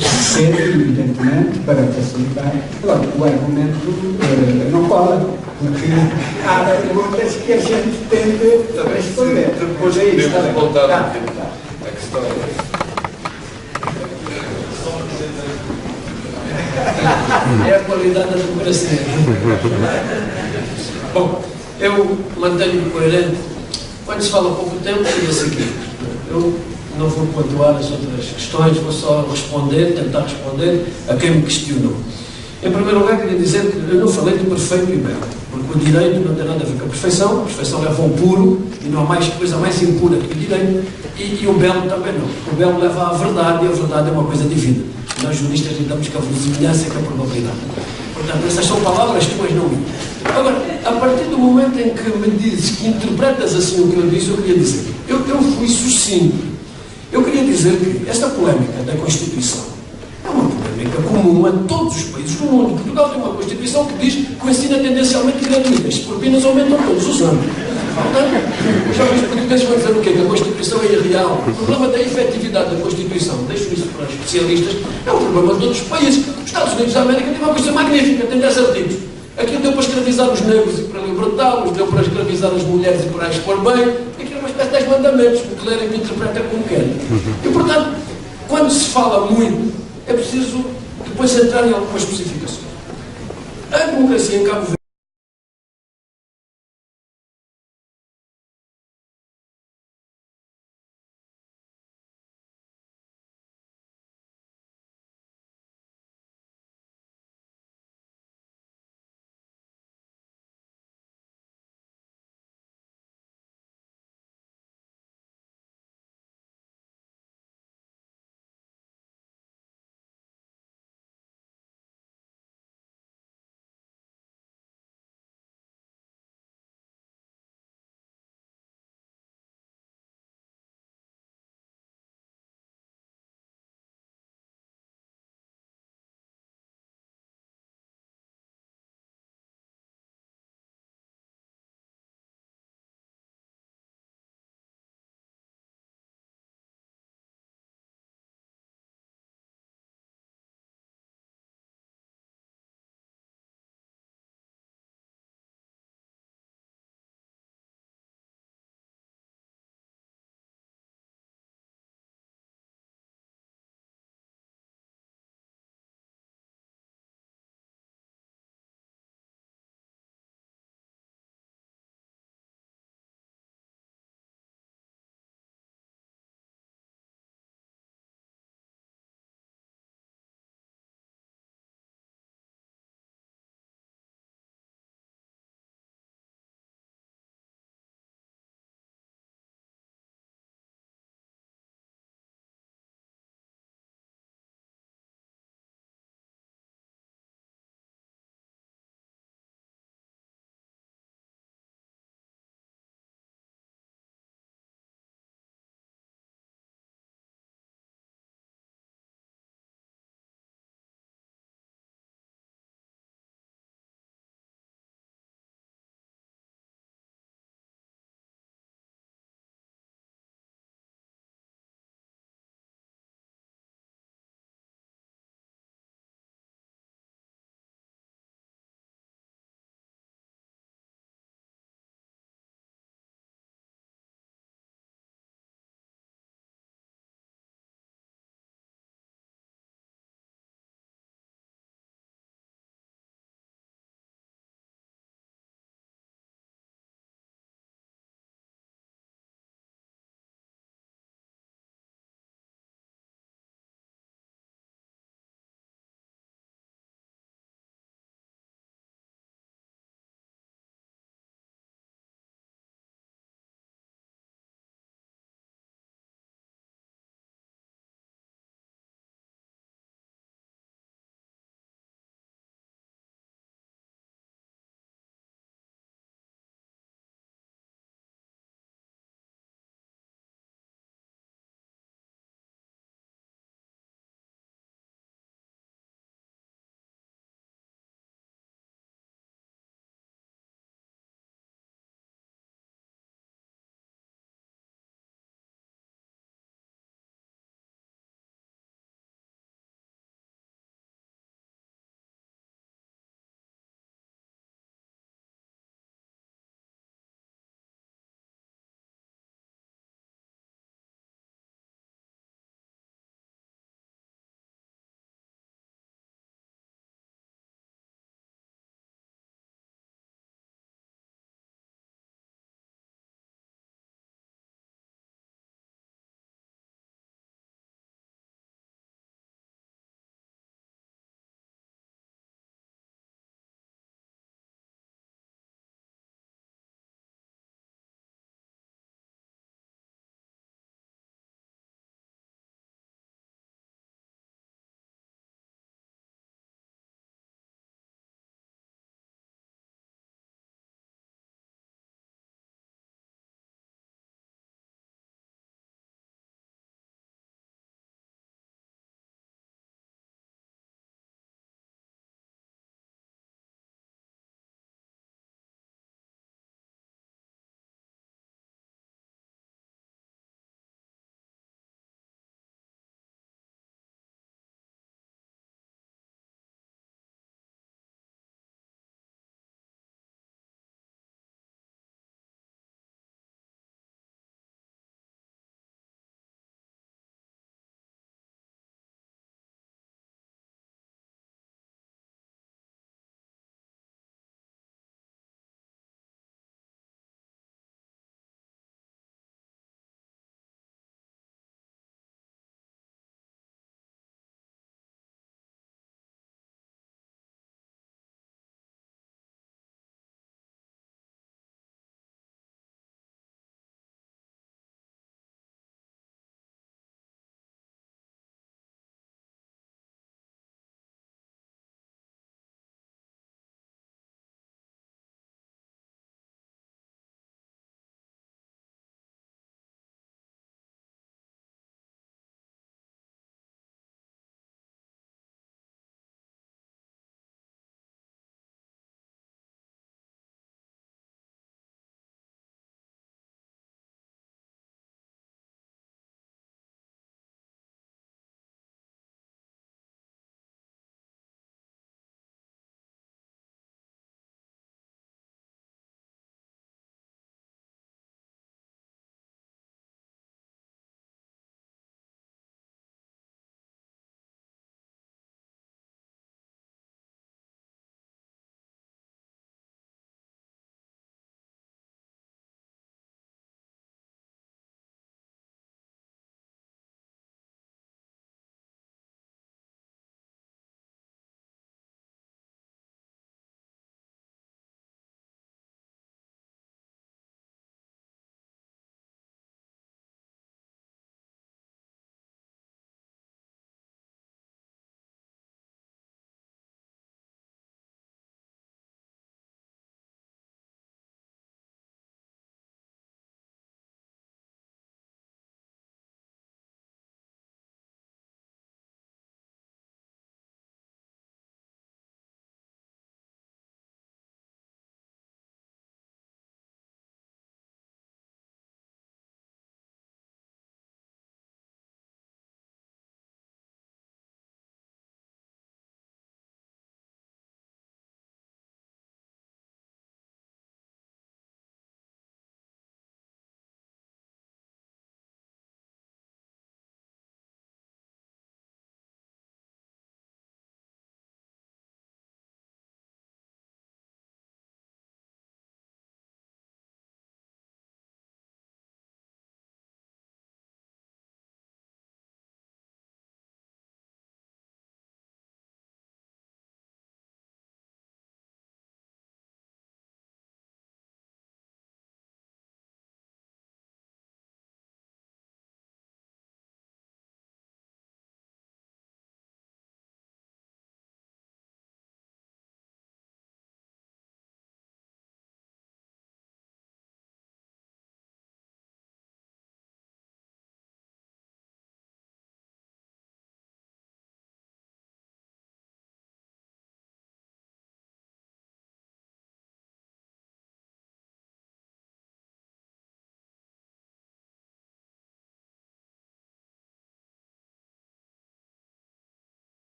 Cedo, evidentemente, para facilitar. Agora, o argumento não cola, porque há perguntas que a gente tem de responder. Depois podemos voltar a questão. É a qualidade da democracia. Bom, eu mantenho-me coerente. Quando se fala há pouco tempo, diga o seguinte: eu não vou pontuar as outras questões, vou só tentar responder a quem me questionou. Em primeiro lugar, queria dizer que eu não falei de perfeito e belo, porque o direito não tem nada a ver com a perfeição leva ao puro, e não há coisa mais impura que o direito, e o belo também não. O belo leva à verdade, e a verdade é uma coisa divina. Nós juristas lidamos com a verosimilhança e com a probabilidade. Portanto, essas são palavras tuas, não minhas. Agora, a partir do momento em que me dizes que interpretas assim o que eu disse, eu queria dizer, eu fui sucinto. Eu queria dizer que esta polémica da Constituição é uma polémica comum a todos os países do mundo. Portugal tem uma Constituição que diz que o ensino é tendencialmente gratuito. As propinas aumentam todos os anos. Portanto, os jovens portugueses vão dizer o quê? Que a Constituição é irreal. O problema da efetividade da Constituição, deixo isso para os especialistas, é um problema de todos os países. Os Estados Unidos da América têm uma coisa magnífica, tem 10 artigos. Aquilo deu para escravizar os negros e para libertá-los, deu para escravizar as mulheres e para as expor bem. Aquilo é uma espécie de 10 mandamentos, o que lerem e interpretam como querem. E, portanto, quando se fala muito, é preciso depois entrar em algumas especificações. A democracia em Cabo Verde